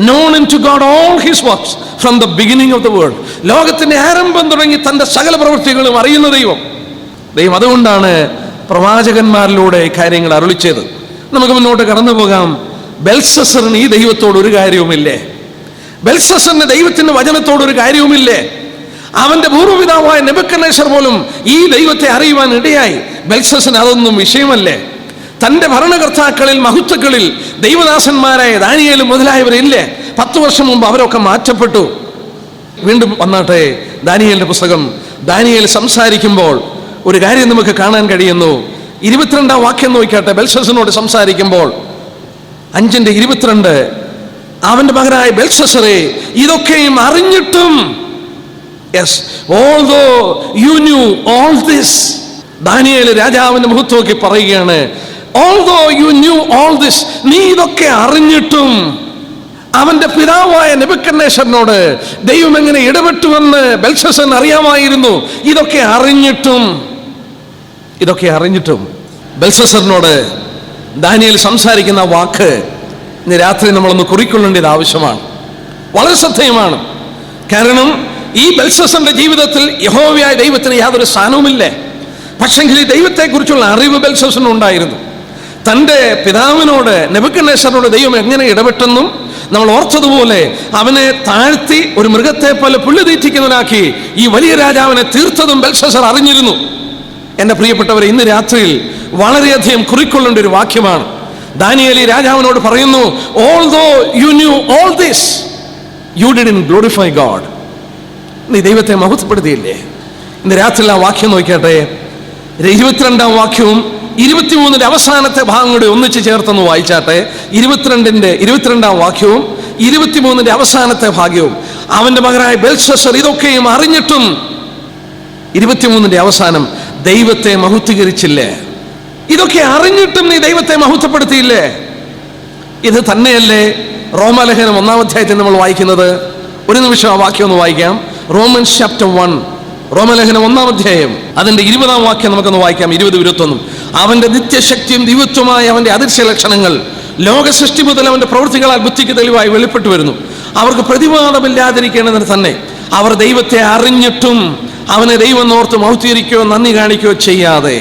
known unto God all his works from the beginning of the world. ലോകത്തിന്റെ ആരംഭം തുടങ്ങി തന്റെ സകല പ്രവൃത്തികളും അറിയുന്ന ദൈവം. അതുകൊണ്ടാണ് പ്രവാചകന്മാരിലൂടെ കാര്യങ്ങൾ അരുളിച്ചത്. നമുക്ക് മുന്നോട്ട് കടന്നു പോകാം. ബെൽഷസ്സറിന് ഈ ദൈവത്തോട് ഒരു കാര്യവുമില്ലേ? ബെൽഷസ്സറിന് ദൈവത്തിന്റെ വചനത്തോട് ഒരു കാര്യവുമില്ലേ? അവന്റെ പൂർവ്വപിതാവായ നെബൂഖദ്നേസർ പോലും ഈ ദൈവത്തെ അറിയുവാൻ ഇടയായി. ബെൽഷസ്സറിന് അതൊന്നും വിഷയമല്ലേ? തന്റെ ഭരണകർത്താക്കളിൽ, മഹത്വക്കളിൽ ദൈവദാസന്മാരായ ദാനിയേൽ മുതലായവരില്ലേ? 10 വർഷം മുമ്പ് അവരൊക്കെ മാറ്റപ്പെട്ടു. വീണ്ടും വന്നാട്ടെ, ദാനിയേലിന്റെ പുസ്തകം. ദാനിയേൽ സംസാരിക്കുമ്പോൾ ഒരു കാര്യം നമുക്ക് കാണാൻ കഴിയുന്നു. 22-ാം വാക്യം നോക്കിയാട്ടെ. ബെൽഷസ്സറിനോട് സംസാരിക്കുമ്പോൾ 5:22, അവന്റെ മകനായ ബെൽഷസ്സറേ, ഇതൊക്കെയും അറിഞ്ഞിട്ടും, yes, although you knew all this, Daniel രാജാവിന്റെ മുഖത്ത് നോക്കി പറയുകയാണ്, although you knew all this, നീ ഇതൊക്കെ അറിഞ്ഞിട്ടും. അവന്റെ പിതാവായ നെബൂഖദ്നേസറിനോട് ദൈവം എങ്ങനെ ഇടപെട്ടുവെന്ന് ബെൽഷസ്സറിന് അറിയാമായിരുന്നു. ഇതൊക്കെ അറിഞ്ഞിട്ടും ബെൽഷസ്സറിനോട് ദാനിയേൽ സംസാരിക്കുന്ന വാക്ക് ഇന്ന് രാത്രി നമ്മളൊന്ന് കുറിക്കൊള്ളേണ്ടത് ആവശ്യമാണ്. വളരെ ശ്രദ്ധേയമാണ്. കാരണം ഈ ബെൽഷസ്സറിന്റെ ജീവിതത്തിൽ യഹോവയായ ദൈവത്തിന് യാതൊരു സ്ഥാനവുമില്ലേ. പക്ഷെങ്കിൽ ഈ ദൈവത്തെക്കുറിച്ചുള്ള അറിവ് ബെൽഷസ്സറിന് ഉണ്ടായിരുന്നു. തൻ്റെ പിതാവിനോട്, നെബൂഖദ്നേസറിനോട് ദൈവം എങ്ങനെ ഇടപെട്ടെന്നും നമ്മൾ ഓർത്തതുപോലെ അവനെ താഴ്ത്തി ഒരു മൃഗത്തെ പോലെ പുല്ലുതീറ്റിക്കുന്നവനാക്കി ഈ വലിയ രാജാവിനെ തീർത്തതും ബെൽഷസ്സർ അറിഞ്ഞിരുന്നു. എൻ്റെ പ്രിയപ്പെട്ടവരെ, ഇന്ന് രാത്രിയിൽ വളരെയധികം കുറിക്കൊള്ളേണ്ട ഒരു വാക്യമാണ്. ദാനിയേൽ ഈ രാജാവിനോട് പറയുന്നു, although you knew all this, you didn't glorify God. നീ ദൈവത്തെ മഹത്വപ്പെടുത്തിയില്ലേ? ഇന്ന് രാത്രിയിൽ ആ വാക്യം നോക്കിയാട്ടെ. 22-ാം വാക്യവും 23-ന്റെ അവസാനത്തെ ഭാഗം കൂടി ഒന്നിച്ച് ചേർത്തൊന്ന് വായിച്ചാട്ടെ. 22-ാം വാക്യവും 23-ന്റെ അവസാനത്തെ ഭാഗ്യവും. അവന്റെ മകനായ ബെൽഷസ്സർ ഇതൊക്കെയും അറിഞ്ഞിട്ടും 23-ന്റെ അവസാനം, ദൈവത്തെ മഹത്വീകരിച്ചില്ലേ? ഇതൊക്കെ അറിഞ്ഞിട്ടും നീ ദൈവത്തെ മഹത്വപ്പെടുത്തിയില്ലേ? ഇത് തന്നെയല്ലേ റോമാലേഖനം 1-ാം അധ്യായത്തിൽ നമ്മൾ വായിക്കുന്നത്? ഒരു നിമിഷം ആ വാക്യം ഒന്ന് വായിക്കാം. റോമൻസ് ചാപ്റ്റർ 1, റോമാലേഖനം 1-ാം അധ്യായം അതിന്റെ 20-ാം വാക്യം നമുക്കൊന്ന് വായിക്കാം. 20-21. അവന്റെ നിത്യശക്തിയും ദിവ്യത്വമായ അവന്റെ അദൃശ്യ ലക്ഷണങ്ങൾ ലോക സൃഷ്ടി മുതൽ അവന്റെ പ്രവൃത്തികളാൽ ബുദ്ധിക്ക് തെളിവായി വെളിപ്പെട്ടു വരുന്നു. അവർക്ക് പ്രതിവാദമില്ലാതിരിക്കേണ്ടതിന് തന്നെ അവർ ദൈവത്തെ അറിഞ്ഞിട്ടും അവനെ ദൈവം ഓർത്ത് മഹത്വീകരിക്കുകയോ നന്ദി കാണിക്കുകയോ ചെയ്യാതെ.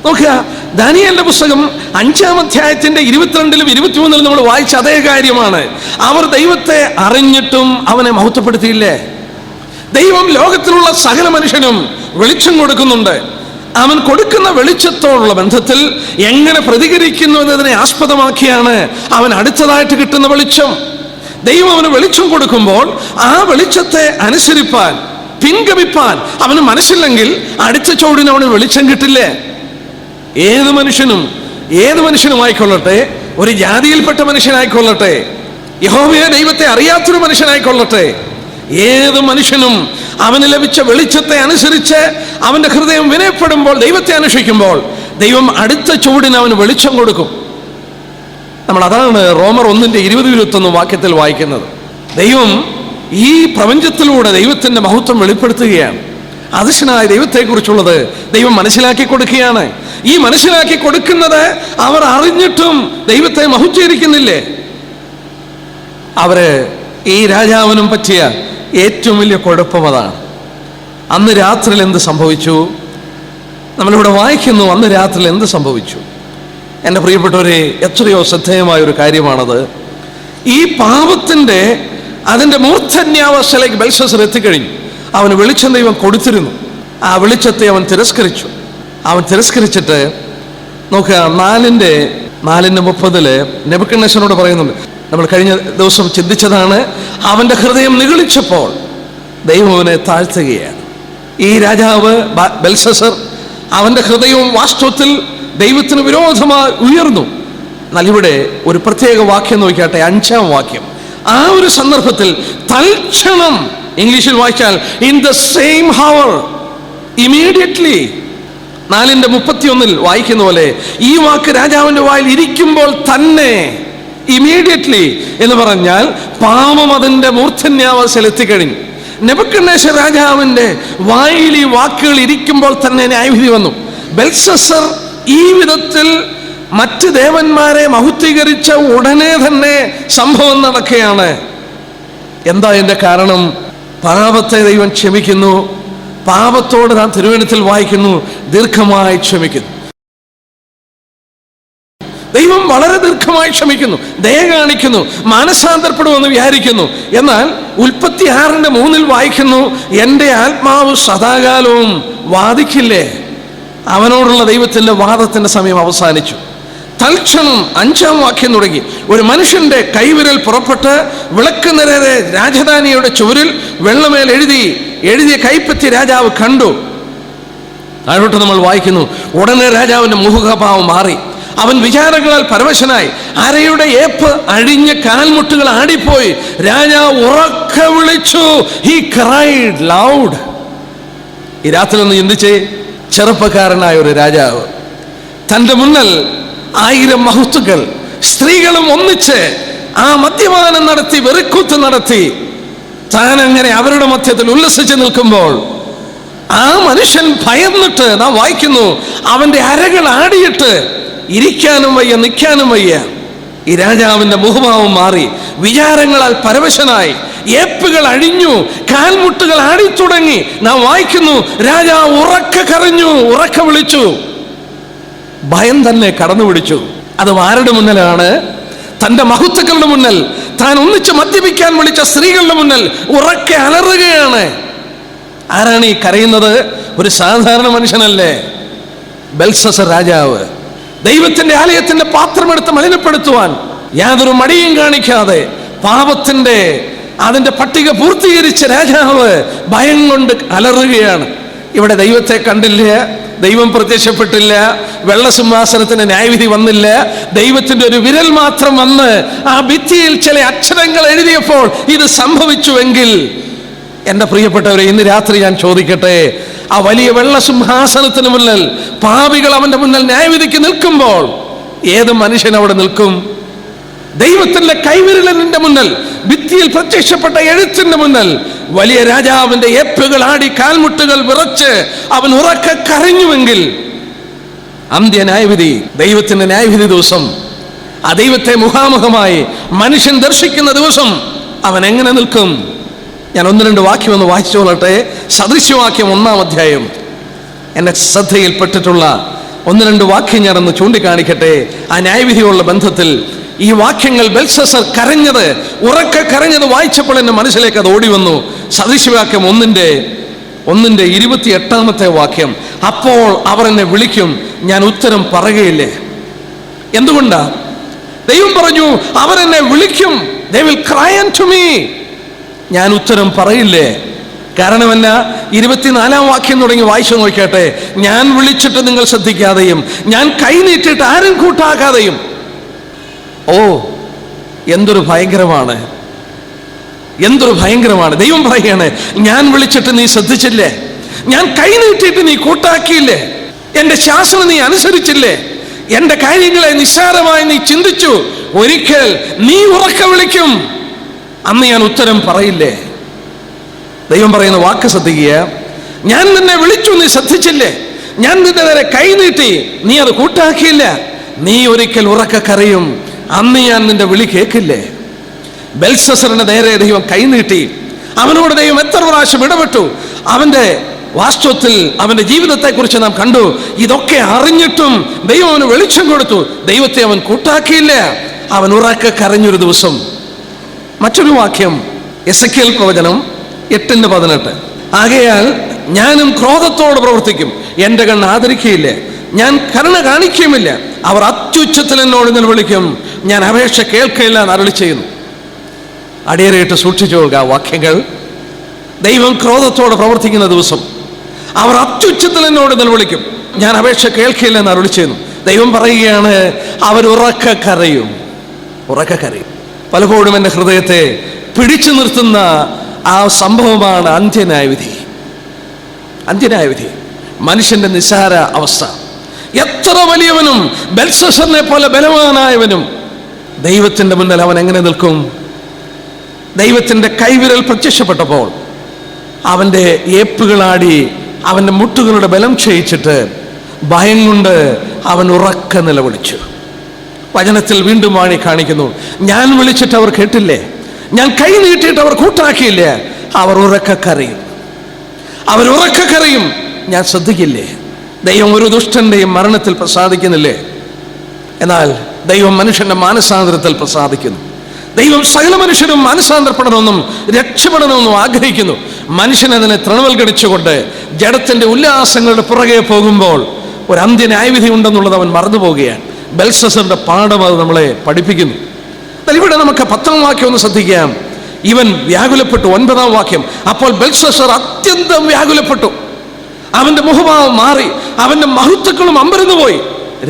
നോക്കുക, ദാനിയേലിന്റെ പുസ്തകം 5-ാം അധ്യായത്തിന്റെ 22-ലും 23-ലും നമ്മൾ വായിച്ച അതേ കാര്യമാണ്. അവർ ദൈവത്തെ അറിഞ്ഞിട്ടും അവനെ മഹത്വപ്പെടുത്തിയില്ലേ? ദൈവം ലോകത്തിലുള്ള സകല മനുഷ്യനും വെളിച്ചം കൊടുക്കുന്നുണ്ട്. അവൻ കൊടുക്കുന്ന വെളിച്ചത്തോടുള്ള ബന്ധത്തിൽ എങ്ങനെ പ്രതികരിക്കുന്നു എന്നതിനെ ആസ്പദമാക്കിയാണ് അവൻ അടുത്തതായിട്ട് കിട്ടുന്ന വെളിച്ചം. ദൈവം അവന് വെളിച്ചം കൊടുക്കുമ്പോൾ ആ വെളിച്ചത്തെ അനുസരിപ്പാൻ, പിൻഗമിപ്പാൻ അവന് മനസ്സില്ലെങ്കിൽ അടുത്ത ചോടിന് അവന് വെളിച്ചം കിട്ടില്ലേ? ഏത് മനുഷ്യനുമായിക്കൊള്ളട്ടെ, ഒരു ജാതിയിൽപ്പെട്ട മനുഷ്യനായിക്കൊള്ളട്ടെ, യഹോവയെ ദൈവത്തെ അറിയാത്തൊരു മനുഷ്യനായിക്കൊള്ളട്ടെ. ഏത് മനുഷ്യനും അവന് ലഭിച്ച വെളിച്ചത്തെ അനുസരിച്ച് അവന്റെ ഹൃദയം വിനയപ്പെടുമ്പോൾ, ദൈവത്തെ അന്വേഷിക്കുമ്പോൾ, ദൈവം അടുത്ത ചുവടിന് അവന് വെളിച്ചം കൊടുക്കും. നമ്മൾ അതാണ് റോമർ 1:20-21 വാക്യത്തിൽ വായിക്കുന്നത്. ദൈവം ഈ പ്രപഞ്ചത്തിലൂടെ ദൈവത്തിന്റെ മഹത്വം വെളിപ്പെടുത്തുകയാണ്. അതിശനായ ദൈവത്തെക്കുറിച്ചുള്ളത് ദൈവം മനസ്സിലാക്കി കൊടുക്കുകയാണ്. ഈ മനസ്സിലാക്കി കൊടുക്കുന്നത് അവർ അറിഞ്ഞിട്ടും ദൈവത്തെ മഹത്വീകരിക്കുന്നില്ലേ? അവര് ഈ രാജാവിനും പറ്റിയ ഏറ്റവും വലിയ കുഴപ്പം അതാണ്. അന്ന് രാത്രിയിൽ എന്ത് സംഭവിച്ചു? നമ്മളിവിടെ വായിക്കുന്നു, അന്ന് രാത്രിയിൽ എന്ത് സംഭവിച്ചു. എൻ്റെ പ്രിയപ്പെട്ടവരെ, എത്രയോ ശ്രദ്ധേയമായ ഒരു കാര്യമാണത്. ഈ പാപത്തിൻ്റെ അതിൻ്റെ മൂർധന്യാവസ്ഥയിലേക്ക് ബെൽഷസ്സർ എത്തിക്കഴിഞ്ഞു. അവന് വെളിച്ചം ദൈവം കൊടുത്തിരുന്നു. ആ വെളിച്ചത്തെ അവൻ തിരസ്കരിച്ചു. അവൻ തിരസ്കരിച്ചിട്ട് നോക്കുക, 4:30 നെബൂഖദ്നേസറിനോട് പറയുന്നുണ്ട്. നമ്മൾ കഴിഞ്ഞ ദിവസം ചിന്തിച്ചതാണ്. അവൻ്റെ ഹൃദയം നിഗളിച്ചപ്പോൾ ദൈവം അവനെ താഴ്ത്തുകയാണ്. ഈ രാജാവ് ബെൽഷസ്സർ, അവൻ്റെ ഹൃദയവും വാസ്തവത്തിൽ ദൈവത്തിന് വിരോധമായി ഉയർന്നു. എന്നാൽ ഇവിടെ ഒരു പ്രത്യേക വാക്യം നോക്കിയാട്ടെ, 5-ാം വാക്യം. ആ ഒരു സന്ദർഭത്തിൽ തൽക്ഷണം, ഇംഗ്ലീഷിൽ വായിച്ചാൽ in the same hour, immediately. 4:31 വായിക്കുന്ന പോലെ ഈ വാക്ക് രാജാവിന്റെ വായിൽ ഇരിക്കുമ്പോൾ തന്നെ, ഇമീഡിയറ്റ്ലി എന്ന് പറഞ്ഞാൽ പാപം അതിന്റെ മൂർധന്യാവസ്ഥയിൽ എത്തിക്കഴിഞ്ഞു. നെബൂഖദ്നേസർ രാജാവിന്റെ വായിൽ ഈ വാക്കുകൾ ഇരിക്കുമ്പോൾ തന്നെ ന്യായവിധി വന്നു. ബെൽഷസ്സർ ഈ വിധത്തിൽ മറ്റ് ദേവന്മാരെ മഹത്വീകരിച്ച ഉടനെ തന്നെ സംഭവം നടക്കുകയാണ്. എന്താ ഇതിന്റെ കാരണം? പാപത്തെ ദൈവം ക്ഷമിക്കുന്നു. പാപത്തോട് നാം തിരുവചനത്തിൽ വായിക്കുന്നു, ദീർഘമായി ക്ഷമിക്കുന്നു. ദൈവം വളരെ ദീർഘമായി ക്ഷമിക്കുന്നു, ദയ കാണിക്കുന്നു, മാനസാന്തരപ്പെടുമെന്ന് വിചാരിക്കുന്നു. എന്നാൽ ഉൽപ്പത്തി 6:3 വായിക്കുന്നു, എൻ്റെ ആത്മാവ് സദാകാലവും വാദിക്കില്ലേ. അവനോടുള്ള ദൈവത്തിന്റെ വാദത്തിന്റെ സമയം അവസാനിച്ചു. തൽക്ഷണം 5-ാം വാക്യം തുടങ്ങി. ഒരു മനുഷ്യന്റെ കൈവിരൽ പുറപ്പെട്ട് വിളക്ക് നിറയെ രാജധാനിയുടെ ചുവരിൽ വെള്ളമേൽ എഴുതിയ കൈപ്പറ്റി രാജാവ് കണ്ടു. താഴോട്ട് നമ്മൾ വായിക്കുന്നു, ഉടനെ രാജാവിന്റെ മുഖഭാവം മാറി. അവൻ വിചാരങ്ങളാൽ പരവശനായി. അരയുടെ ഏപ്പ് അഴിഞ്ഞ കാൽമുട്ടുകൾ ആടിപ്പോയി. രാജാവ് ഉറക്കെ വിളിച്ചു. He cried loud. ഈ രാത്രി ഒന്ന് ചിന്തിച്ചേ, ചെറുപ്പക്കാരനായ ഒരു രാജാവ്, തൻ്റെ മുന്നിൽ 1000 മഹത്തുക്കൾ, സ്ത്രീകളും ഒന്നിച്ച് ആ മദ്യപാനം നടത്തി, വെറിക്കൂത്ത് നടത്തി, താൻ അങ്ങനെ അവരുടെ മധ്യത്തിൽ ഉല്ലസിച്ച് നിൽക്കുമ്പോൾ ആ മനുഷ്യൻ ഭയന്നിട്ട്, നാം വായിക്കുന്നു, അവന്റെ അരകൾ ആടിയിട്ട് ഇരിക്കാനും വയ്യ, നിൽക്കാനും വയ്യ. ഈ രാജാവിന്റെ മുഖഭാവം മാറി. വിചാരങ്ങളാൽ പരവശനായി. ഏപ്പുകൾ അഴിഞ്ഞു, കാൽമുട്ടുകൾ ആടിത്തുടങ്ങി. നാം വായിക്കുന്നു, രാജാവ് ഉറക്കെ കരഞ്ഞു, ഉറക്കെ വിളിച്ചു. ഭയം തന്നെ കടന്നു പിടിച്ചു. അത് ആരുടെ മുന്നിലാണ്? തന്റെ മഹത്തുക്കളുടെ മുന്നിൽ, താൻ ഒന്നിച്ച് മദ്യപിക്കാൻ വിളിച്ച സ്ത്രീകളുടെ മുന്നിൽ ഉറക്കെ അലറുകയാണ്. ആരാണ് ഈ കരയുന്നത്? ഒരു സാധാരണ മനുഷ്യനല്ലേ, ബെൽഷസ്സർ രാജാവ്. ദൈവത്തിന്റെ ആലയത്തിന്റെ പാത്രമെടുത്ത് മലിനപ്പെടുത്തുവാൻ യാതൊരു മടിയും കാണിക്കാതെ പാപത്തിന്റെ അതിന്റെ പട്ടിക പൂർത്തീകരിച്ച രാജാവ് ഭയം കൊണ്ട് അലറുകയാണ്. ഇവിടെ ദൈവത്തെ കണ്ടില്ല, ദൈവം പ്രത്യക്ഷപ്പെട്ടില്ല, വെള്ളസിംഹാസനത്തിന് ന്യായവിധി വന്നില്ല. ദൈവത്തിന്റെ ഒരു വിരൽ മാത്രം വന്ന് ആ ഭിത്തിയിൽ ചില അക്ഷരങ്ങൾ എഴുതിയപ്പോൾ ഇത് സംഭവിച്ചുവെങ്കിൽ, എൻ്റെ പ്രിയപ്പെട്ടവരെ, ഇന്ന് രാത്രി ഞാൻ ചോദിക്കട്ടെ, ആ വലിയ വെള്ളസിംഹാസനത്തിന് മുന്നിൽ പാപികൾ അവന്റെ മുന്നിൽ ന്യായവിധിക്ക് നിൽക്കുമ്പോൾ ഏത് മനുഷ്യൻ അവിടെ നിൽക്കും? ദൈവത്തിന്റെ കൈവിരലിന്റെ മുന്നിൽ, ഭിത്തിയിൽ പ്രത്യക്ഷപ്പെട്ട എഴുത്തിന്റെ മുന്നിൽ വലിയ രാജാവിന്റെ ഏപ്പുകൾ ആടി, കാൽമുട്ടുകൾ വിറച്ച് അവൻ ഉറക്കെ കരഞ്ഞുവെങ്കിൽ, അന്ത്യ ന്യായവിധി, ദൈവത്തിന്റെ ന്യായവിധി ദിവസം, ആ ദൈവത്തെ മുഖാമുഖമായി മനുഷ്യൻ ദർശിക്കുന്ന ദിവസം അവൻ എങ്ങനെ നിൽക്കും? ഞാൻ 1-2 വാക്യം ഒന്ന് വായിച്ചു കൊള്ളട്ടെ. സദൃശ്യവാക്യം 1-ാം അധ്യായം. എന്നെ ശ്രദ്ധയിൽപ്പെട്ടിട്ടുള്ള 1-2 വാക്യം ഞാനൊന്ന് ചൂണ്ടിക്കാണിക്കട്ടെ. ആ ന്യായവിധിയുള്ള ബന്ധത്തിൽ ഈ വാക്യങ്ങൾ, ബെൽഷസ്സർ കരഞ്ഞത്, ഉറക്കെ കരഞ്ഞത് വായിച്ചപ്പോൾ എൻ്റെ മനസ്സിലേക്ക് അത് ഓടി വന്നു. സദൃശ്യവാക്യം 1-ന്റെ 28-ാമത്തെ വാക്യം. അപ്പോൾ അവർ എന്നെ വിളിക്കും, ഞാൻ ഉത്തരം പറയുകയില്ലേ. എന്തുകൊണ്ടാ? ദൈവം പറഞ്ഞു, അവർ എന്നെ വിളിക്കും, they will cry unto me, ഞാൻ ഉത്തരം പറയില്ലേ. കാരണം എന്നാ? 24-ാം വാക്യം തുടങ്ങി വായിച്ചു നോക്കട്ടെ. ഞാൻ വിളിച്ചിട്ട് നിങ്ങൾ ശ്രദ്ധിക്കാതെയും, ഞാൻ കൈ നീട്ടിയിട്ട് ആരും കൂട്ടാക്കാതെയും. ഓ, എന്തൊരു ഭയങ്കരമാണ്, എന്തൊരു ഭയങ്കരമാണ്. ദൈവം പറയുകയാണ്, ഞാൻ വിളിച്ചിട്ട് നീ ശ്രദ്ധിച്ചില്ലേ, ഞാൻ കൈ നീട്ടിയിട്ട് നീ കൂട്ടാക്കിയില്ലേ, എന്റെ ശാസന നീ അനുസരിച്ചില്ലേ, എന്റെ കാര്യങ്ങളെ നിസ്സാരമായി നീ ചിന്തിച്ചു, ഒരിക്കൽ നീ ഉറക്കെ വിളിക്കും, അന്ന് ഞാൻ ഉത്തരം പറയില്ലേ. ദൈവം പറയുന്ന വാക്ക് ശ്രദ്ധിക്കുക. ഞാൻ നിന്നെ വിളിച്ചു, നീ ശ്രദ്ധിച്ചില്ലേ, ഞാൻ നിന്റെ നേരെ കൈ നീട്ടി, നീ അത് കൂട്ടാക്കിയില്ല, നീ ഒരിക്കൽ ഉറക്കെ കരയും, അന്ന് ഞാൻ നിന്റെ വിളി കേൾക്കില്ലേ. ബെൽഷസ്സറിന്റെ നേരെ ദൈവം കൈ നീട്ടി. അവനോട് ദൈവം എത്ര പ്രാവശ്യം ഇടപെട്ടു. അവന്റെ വാസ്തവത്തിൽ അവന്റെ ജീവിതത്തെ കുറിച്ച് നാം കണ്ടു. ഇതൊക്കെ അറിഞ്ഞിട്ടും ദൈവം അവന് വെളിച്ചം കൊടുത്തു. ദൈവത്തെ അവൻ കൂട്ടാക്കിയില്ല, അവൻ ഉറക്കെ കരഞ്ഞൊരു ദിവസം. മറ്റൊരു വാക്യം, എസെക്കിയേൽ പ്രവചനം 8:18. ആകയാൽ ഞാനും ക്രോധത്തോട് പ്രവർത്തിക്കും, എന്റെ കണ്ണ് ആദരിക്കുകയില്ല, ഞാൻ കരുണ കാണിക്കുകയുമില്ല. അവർ അത്യുച്ചത്തിൽ എന്നോട് നിലവിളിക്കും, ഞാൻ അപേക്ഷ കേൾക്കുകയില്ല എന്ന് അരുളി ചെയ്യുന്നു. അടിയറയിട്ട് സൂക്ഷിച്ചു കൊള്ളുക വാക്യങ്ങൾ. ദൈവം ക്രോധത്തോടെ പ്രവർത്തിക്കുന്ന ദിവസം അവർ അത്യുച്ചത്തിൽ എന്നോട് നിലവിളിക്കും, ഞാൻ അപേക്ഷ കേൾക്കില്ല എന്ന് അരുളി ചെയ്യുന്നു. ദൈവം പറയുകയാണ്, അവർ ഉറക്കെ കരയും, ഉറക്കെ കരയും. പലപ്പോഴും എൻ്റെ ഹൃദയത്തെ പിടിച്ചു നിർത്തുന്ന ആ സംഭവമാണ് അന്ത്യന്യായ വിധി. അന്ത്യന്യായ വിധി, മനുഷ്യന്റെ നിസ്സാര അവസ്ഥ. എത്ര വലിയവനും ബെൽഷസ്സറിനെ പോലെ ബലവാനായവനും ദൈവത്തിന്റെ മുന്നിൽ അവൻ എങ്ങനെ നിൽക്കും? ദൈവത്തിന്റെ കൈവിരൽ പ്രത്യക്ഷപ്പെട്ടപ്പോൾ അവന്റെ ഏപ്പുകളാടി അവന്റെ മുട്ടുകളുടെ ബലം ക്ഷയിച്ചിട്ട് ഭയം കൊണ്ട് അവൻ ഉറക്കെ നിലവിളിച്ചു. വചനത്തിൽ വീണ്ടും വാണി കാണിക്കുന്നു, ഞാൻ വിളിച്ചിട്ട് അവർ കേട്ടില്ലേ, ഞാൻ കൈ നീട്ടിയിട്ട് അവർ കൂട്ടാക്കിയില്ലേ, അവർ ഉറക്കെ കരയും, അവർ ഉറക്കെ കരയും, ഞാൻ ശ്രദ്ധിക്കില്ലേ. ദൈവം ഒരു ദുഷ്ടന്റെയും മരണത്തിൽ പ്രസാദിക്കുന്നില്ലേ? എന്നാൽ ദൈവം മനുഷ്യന്റെ മാനസാന്തരത്തിൽ പ്രസാദിക്കുന്നു. ദൈവം സകല മനുഷ്യരും മാനസാന്തരപ്പെടണമെന്നും രക്ഷപ്പെടണമെന്നും ആഗ്രഹിക്കുന്നു. മനുഷ്യൻ അതിനെ തൃണവൽഗണിച്ചുകൊണ്ട് ജഡത്തിന്റെ ഉല്ലാസങ്ങളുടെ പുറകെ പോകുമ്പോൾ ഒരു അന്ത്യന്യായവിധി ഉണ്ടെന്നുള്ളത് അവൻ മറന്നു പോവുകയാണ്. ബെൽഷസ്സറിന്റെ പാഠം അത് നമ്മളെ പഠിപ്പിക്കുന്നു. എന്നാൽ ഇവിടെ നമുക്ക് 10-ാം വാക്യം ഒന്ന് ശ്രദ്ധിക്കാം. ഇവൻ വ്യാകുലപ്പെട്ടു. 9-ാം വാക്യം, അപ്പോൾ ബെൽഷസ്സർ അത്യന്തം വ്യാകുലപ്പെട്ടു, അവന്റെ മുഖഭാവം മാറി, അവന്റെ മഹത്വക്കളും അമ്പരന്നു പോയി.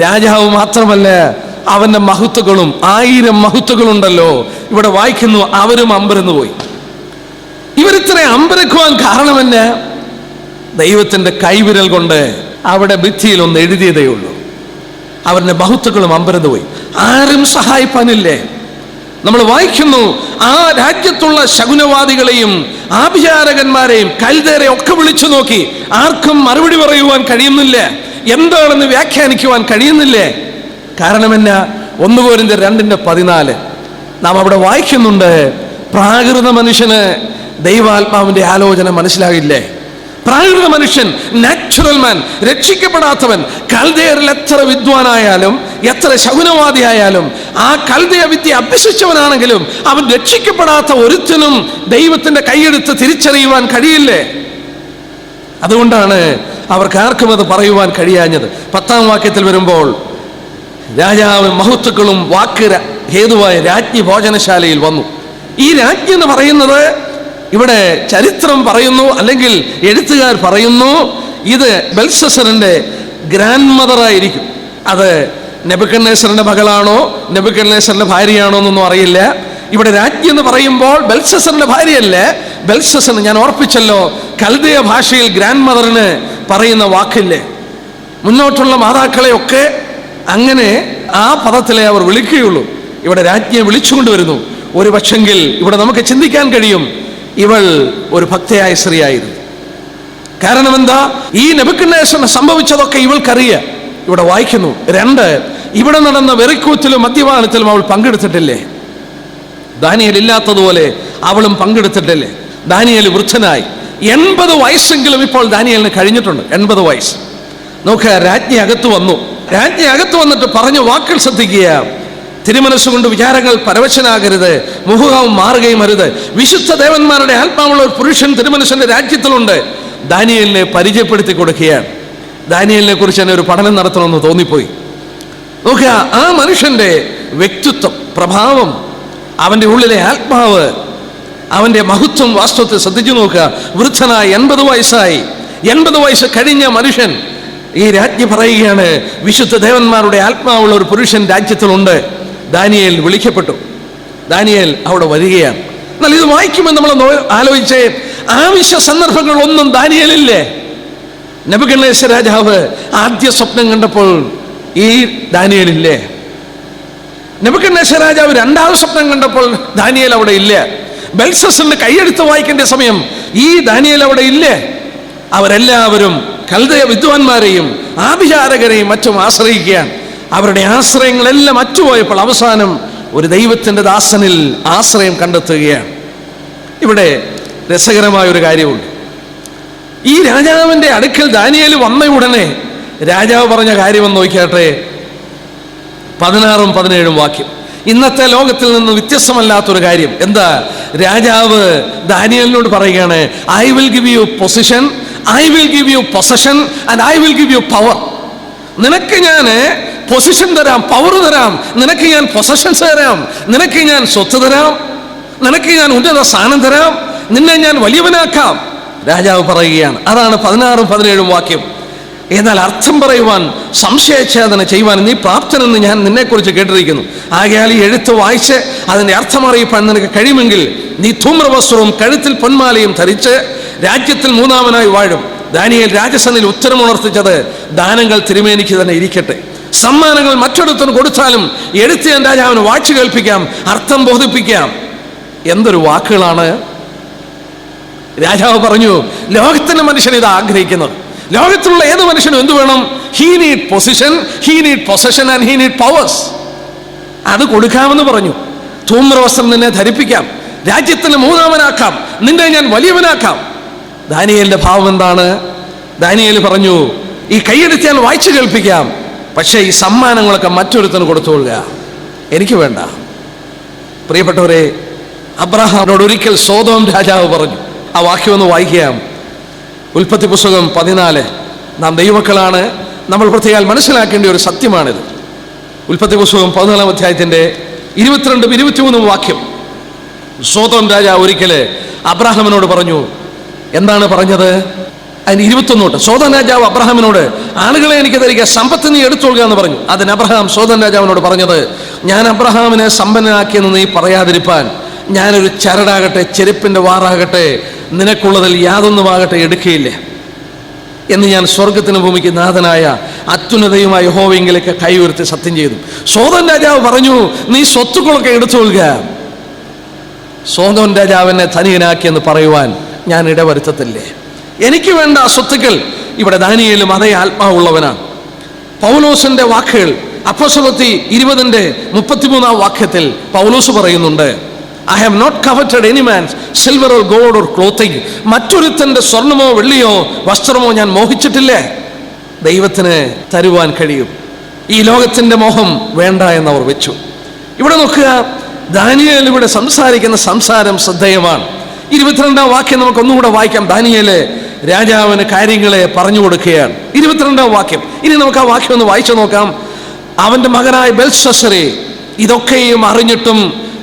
രാജാവ് മാത്രമല്ല, അവന്റെ മഹത്വകളും 1000 മഹത്വങ്ങളുണ്ടല്ലോ, ഇവിടെ വായിക്കുന്നു, അവരും അമ്പരന്നു പോയി. ഇവരിത്ര അമ്പരക്കുവാൻ കാരണമെന്ന ദൈവത്തിന്റെ കൈവിരൽ കൊണ്ട് അവിടെ ഭിത്തിയിൽ ഒന്ന് എഴുതിയതേ ഉള്ളൂ. അവരുടെ മഹത്വങ്ങളും അമ്പരന്നു പോയി. ആരും സഹായിപ്പാനില്ലേ? നമ്മൾ വായിക്കുന്നു, ആ രാജ്യത്തുള്ള ശകുനവാദികളെയും ആഭിചാരകന്മാരെയും കൽദേരെ ഒക്കെ വിളിച്ചു നോക്കി, ആർക്കും മറുപടി പറയുവാൻ കഴിയുന്നില്ല, എന്താണെന്ന് വ്യാഖ്യാനിക്കുവാൻ കഴിയുന്നില്ലേ. കാരണം എന്നാ? 1 കൊരിന്ത്യർ 2:14 നാം അവിടെ വായിക്കുന്നുണ്ട്, പ്രാകൃത മനുഷ്യന് ദൈവാത്മാവിന്റെ ആലോചന മനസ്സിലാകില്ലേ. പ്രാകൃത മനുഷ്യൻ, നാച്ചുറൽ മാൻ, രക്ഷിക്കപ്പെടാത്തവൻ, കൽദേയരിൽ എത്ര വിദ്വാനായാലും എത്ര ശകുനവാദിയായാലും ആ കൽദേയ വിദ്യ അഭ്യസിച്ചവനാണെങ്കിലും അവൻ രക്ഷിക്കപ്പെടാത്ത ഒരുത്തനും ദൈവത്തിന്റെ കൈയെടുത്ത് തിരിച്ചറിയുവാൻ കഴിയില്ലേ. അതുകൊണ്ടാണ് അവർക്ക് ആർക്കും അത് പറയുവാൻ കഴിയാഞ്ഞത്. 10-ാം വാക്യത്തിൽ വരുമ്പോൾ രാജാവ് മഹത്വക്കളും വാക്ക് ഹേതുവായ രാജ്ഞി ഭോജനശാലയിൽ വന്നു. ഈ രാജ്ഞി എന്ന് പറയുന്നത് ഇവിടെ ചരിത്രം പറയുന്നു, അല്ലെങ്കിൽ എഴുത്തുകാർ പറയുന്നു, ഇത് ബെൽഷസ്സറിന്റെ ഗ്രാൻഡ് മദറായിരിക്കും. അത് നെബൂഖദ്നേസറിന്റെ മകളാണോ നെബൂഖദ്നേസറിന്റെ ഭാര്യയാണോ എന്നൊന്നും അറിയില്ല. ഇവിടെ രാജ്ഞി എന്ന് പറയുമ്പോൾ ബെൽഷസ്സറിന്റെ ഭാര്യയല്ല. ബെൽഷസ്സർ, ഞാൻ ഓർപ്പിച്ചല്ലോ, കൽദയ ഭാഷയിൽ ഗ്രാൻഡ് മദറിന് പറയുന്ന വാക്കില്ലേ. മുന്നോട്ടുള്ള മാതാക്കളെയൊക്കെ അങ്ങനെ ആ പദത്തിലെ അവർ വിളിക്കുകയുള്ളൂ. ഇവിടെ രാജ്ഞിയെ വിളിച്ചുകൊണ്ടുവരുന്നു. ഒരു പക്ഷെങ്കിൽ ഇവിടെ നമുക്ക് ചിന്തിക്കാൻ കഴിയും, ഇവൾ ഒരു ഭക്തയായ സ്ത്രീയായിരുന്നു. കാരണം എന്താ? ഈ നെബൂഖദ്നേസറിന് സംഭവിച്ചതൊക്കെ ഇവൾക്കറിയാം. ഇവിടെ വായിക്കുന്നു. 2, ഇവിടെ നടന്ന വെറിക്കൂത്തിലും മദ്യപാനത്തിലും അവൾ പങ്കെടുത്തിട്ടില്ലേ? ദാനിയേൽ ഇല്ലാത്തതുപോലെ അവളും പങ്കെടുത്തിട്ടില്ലേ? ദാനിയേൽ വൃദ്ധനായി, 80 വയസ്സെങ്കിലും ഇപ്പോൾ ദാനിയേലിന് കഴിഞ്ഞിട്ടുണ്ട്. 80 വയസ്സ്. നോക്കുക, രാജ്ഞി അകത്ത് വന്നു. രാജ്ഞി അകത്ത് വന്നിട്ട് പറഞ്ഞ വാക്കുകൾ ശ്രദ്ധിക്കുക. തിരുമനസ്സുകൊണ്ട് വിചാരങ്ങൾ പരവശനാകരുത്, മുഖവും മാറുകയും അരുത്. വിശുദ്ധ ദേവന്മാരുടെ ആത്മാവുള്ള ഒരു പുരുഷൻ തിരുമനസ്സിന്റെ രാജ്യത്തിലുണ്ട്. ദാനിയേലിനെ പരിചയപ്പെടുത്തി കൊടുക്കുകയാണ്. ദാനിയേലിനെ കുറിച്ച് തന്നെ ഒരു പഠനം നടത്തണമെന്ന് തോന്നിപ്പോയി. നോക്കുക, ആ മനുഷ്യന്റെ വ്യക്തിത്വം, പ്രഭാവം, അവന്റെ ഉള്ളിലെ ആത്മാവ്, അവന്റെ മഹത്വം വാസ്തവത്തെ ശ്രദ്ധിച്ചു നോക്കുക. വൃദ്ധനായി 80 വയസ്സായി. 80 വയസ്സ് കഴിഞ്ഞ മനുഷ്യൻ. ഈ രാജ്ഞി പറയുകയാണ്, വിശുദ്ധ ദേവന്മാരുടെ ആത്മാവുള്ള ഒരു പുരുഷൻ രാജ്യത്തിലുണ്ട്. ദാനിയേൽ വിളിക്കപ്പെട്ടു. ദാനിയേൽ അവിടെ വരികയാണ്. എന്നാൽ ഇത് വായിക്കുമ്പോൾ നമ്മൾ ആലോചിച്ച്, ആവശ്യ സന്ദർഭങ്ങൾ ഒന്നും ദാനിയേലില്ലേ? നെബൂഖദ്നേസർ രാജാവ് ആദ്യ സ്വപ്നം കണ്ടപ്പോൾ ഈ ദാനിയേലില്ലേ? നെബൂഖദ്നേസർ രാജാവ് രണ്ടാമത് സ്വപ്നം കണ്ടപ്പോൾ ദാനിയേൽ അവിടെ ഇല്ല. ബെൽഷസ്സറിന്റെ കൈയെടുത്ത് വായിക്കേണ്ട സമയം ഈ ദാനിയേൽ അവിടെ ഇല്ലേ? അവരെല്ലാവരും കൽദയ വിദ്വാൻമാരെയും ആഭിചാരകരെയും മറ്റും ആശ്രയിക്കുകയാണ്. അവരുടെ ആശ്രയങ്ങളെല്ലാം അറ്റുപോയപ്പോൾ അവസാനം ഒരു ദൈവത്തിന്റെ ദാസനിൽ ആശ്രയം കണ്ടെത്തുകയാണ്. ഇവിടെ രസകരമായ ഒരു കാര്യമുണ്ട്. ഈ രാജാവിന്റെ അടുക്കൽ ദാനിയേൽ വന്ന ഉടനെ രാജാവ് പറഞ്ഞ കാര്യമെന്ന് നോക്കിയാട്ടെ, 16ഉം 17ഉം വാക്യം. ഇന്നത്തെ ലോകത്തിൽ നിന്ന് വ്യത്യസ്തമല്ലാത്തൊരു കാര്യം എന്താ? രാജാവ് ദാനിയേലിനോട് പറയുകയാണ്, I will give you position, I will give you possession and I will give you power. നിനക്ക് ഞാൻ പൊസിഷൻ തരാം, പവർ തരാം, നിനക്ക് ഞാൻ പൊസഷൻസ് തരാം, നിനക്ക് ഞാൻ സ്വത്ത് തരാം, നിനക്ക് ഞാൻ ഉന്നത സ്ഥാനം തരാം, നിന്നെ ഞാൻ വലിയവനാക്കാം. രാജാവ് പറയുകയാണ്. അതാണ് 16ഉം 17ഉം വാക്യം. എന്നാൽ അർത്ഥം പറയുവാൻ, സംശയച്ഛേദന ചെയ്യുവാൻ നീ പ്രാപ്തനെന്ന് ഞാൻ നിന്നെക്കുറിച്ച് കേട്ടിരിക്കുന്നു. ആകയാൽ ഈ എഴുത്ത് വായിച്ച് അതിൻ്റെ അർത്ഥം അറിയിപ്പാൻ നിനക്ക് കഴിയുമെങ്കിൽ നീ ധൂമ്രവസ്ത്രവും കഴുത്തിൽ പൊന്മാലയും ധരിച്ച് രാജ്യത്തിൽ മൂന്നാമനായി വാഴും. ദാനിയേൽ രാജസന്നിൽ ഉത്തരമുണർത്തിച്ചത്, ദാനങ്ങൾ തിരുമേനിക്ക് തന്നെ ഇരിക്കട്ടെ, സമ്മാനങ്ങൾ മറ്റൊരുത്തന് കൊടുത്താലും എഴുത്തിയാൻ രാജാവിന് വാഴ്ച കേൾപ്പിക്കാം, അർത്ഥം ബോധിപ്പിക്കാം. എന്തൊരു വാക്കുകളാണ്! രാജാവ് പറഞ്ഞു, ലോകത്തിന്റെ മനുഷ്യൻ ഇത് ആഗ്രഹിക്കുന്നത്. ലോകത്തിലുള്ള ഏത് മനുഷ്യനും എന്ത് വേണം? He need position, he need possession and he need powers. അത് കൊടുക്കാമെന്ന് പറഞ്ഞു. ധൂമ്രവസ്ത്രം നിന്നെ ധരിപ്പിക്കാം, രാജ്യത്തിന് മൂന്നാമനാക്കാം, നിന്നെ ഞാൻ വലിയവനാക്കാം. ദാനിയേലിന്റെ ഭാവം എന്താണ്? ദാനിയേൽ പറഞ്ഞു, ഈ കൈയെടുത്താൽ വായിച്ചു കേൾപ്പിക്കാം, പക്ഷേ ഈ സമ്മാനങ്ങളൊക്കെ മറ്റൊരുത്തന് കൊടുത്തുകൊള്ളുക, എനിക്ക് വേണ്ട. പ്രിയപ്പെട്ടവരെ, അബ്രഹാമിനോട് ഒരിക്കൽ സോദോം രാജാവ് പറഞ്ഞു. ആ വാക്യം ഒന്ന് വായിക്കാം. ഉൽപ്പത്തി പുസ്തകം 14. നാം ദൈവമക്കളാണ്, നമ്മൾ പ്രത്യേകം മനസ്സിലാക്കേണ്ട ഒരു സത്യമാണിത്. ഉൽപ്പത്തി പുസ്തകം 14-ാം അധ്യായത്തിന്റെ 22-ഉം 23-ഉം വാക്യം. സോദോം രാജാവ് ഒരിക്കൽ അബ്രഹാമിനോട് പറഞ്ഞു. എന്താണ് പറഞ്ഞത്? അതിന് 21 സോദോം രാജാവ് അബ്രഹാമിനോട്, ആളുകളെ എനിക്ക് തരിക, സമ്പത്ത് നീ എടുത്തുകൊള്ളുക എന്ന് പറഞ്ഞു. അതിന് അബ്രഹാം സോദോം രാജാവിനോട് പറഞ്ഞത്, ഞാൻ അബ്രഹാമിനെ സമ്പന്നനാക്കിയെന്ന് നീ പറയാതിരിപ്പാൻ ഞാനൊരു ചരടാകട്ടെ, ചെരുപ്പിന്റെ വാറാകട്ടെ, നിനക്കുള്ളതിൽ യാതൊന്നുമാകട്ടെ എടുക്കുകയില്ല എന്ന് ഞാൻ സ്വർഗത്തിന് ഭൂമിക്ക് നാഥനായ അത്യുന്നതയുമായ യഹോവയെങ്കിലേക്ക് കൈ ഉയർത്തി സത്യം ചെയ്തു. സോദോം രാജാവ് പറഞ്ഞു, നീ സ്വത്തുക്കളൊക്കെ എടുത്തുകൊള്ളുക, സോദോം രാജാവിനെ ധനികനാക്കിയെന്ന് പറയുവാൻ ഞാൻ ഇടവരുത്തത്തില്ലേ. എനിക്ക് വേണ്ട സ്വത്തുക്കൾ. ഇവിടെ ദാനിയേലും അതേ ആത്മാവുള്ളവനാണ്. പൗലോസിന്റെ വാക്കുകൾ അപ്പോസ്തലപ്രവൃത്തി 20-ന്റെ 33-ാം വാക്യത്തിൽ പൗലോസ് പറയുന്നുണ്ട്, I have not coveted any man's silver or gold or clothing. മറ്റൊരുത്തന്റെ സ്വർണമോ വെള്ളിയോ വസ്ത്രമോ ഞാൻ മോഹിച്ചിട്ടില്ലേ. ദൈവത്തിന് തരുവാൻ കഴിയും. ഈ ലോകത്തിന്റെ മോഹം വേണ്ട എന്നവർ വെച്ചു. ഇവിടെ നോക്കുക, ദാനിയേൽ ഇവിടെ സംസാരിക്കുന്ന സംസാരം ശ്രദ്ധേയമാണ്. 22-ാം വാക്യം നമുക്കൊന്നുകൂടെ വായിക്കാം. ദാനിയേല് രാജാവിന് കാര്യങ്ങളെ പറഞ്ഞു കൊടുക്കുകയാണ്. 22-ാം വാക്യം. ഇനി നമുക്ക് ആ വാക്യം ഒന്ന് വായിച്ചു നോക്കാം. അവന്റെ മകനായ ബെൽഷസ്സറേ, ഇതൊക്കെയും അറിഞ്ഞിട്ടും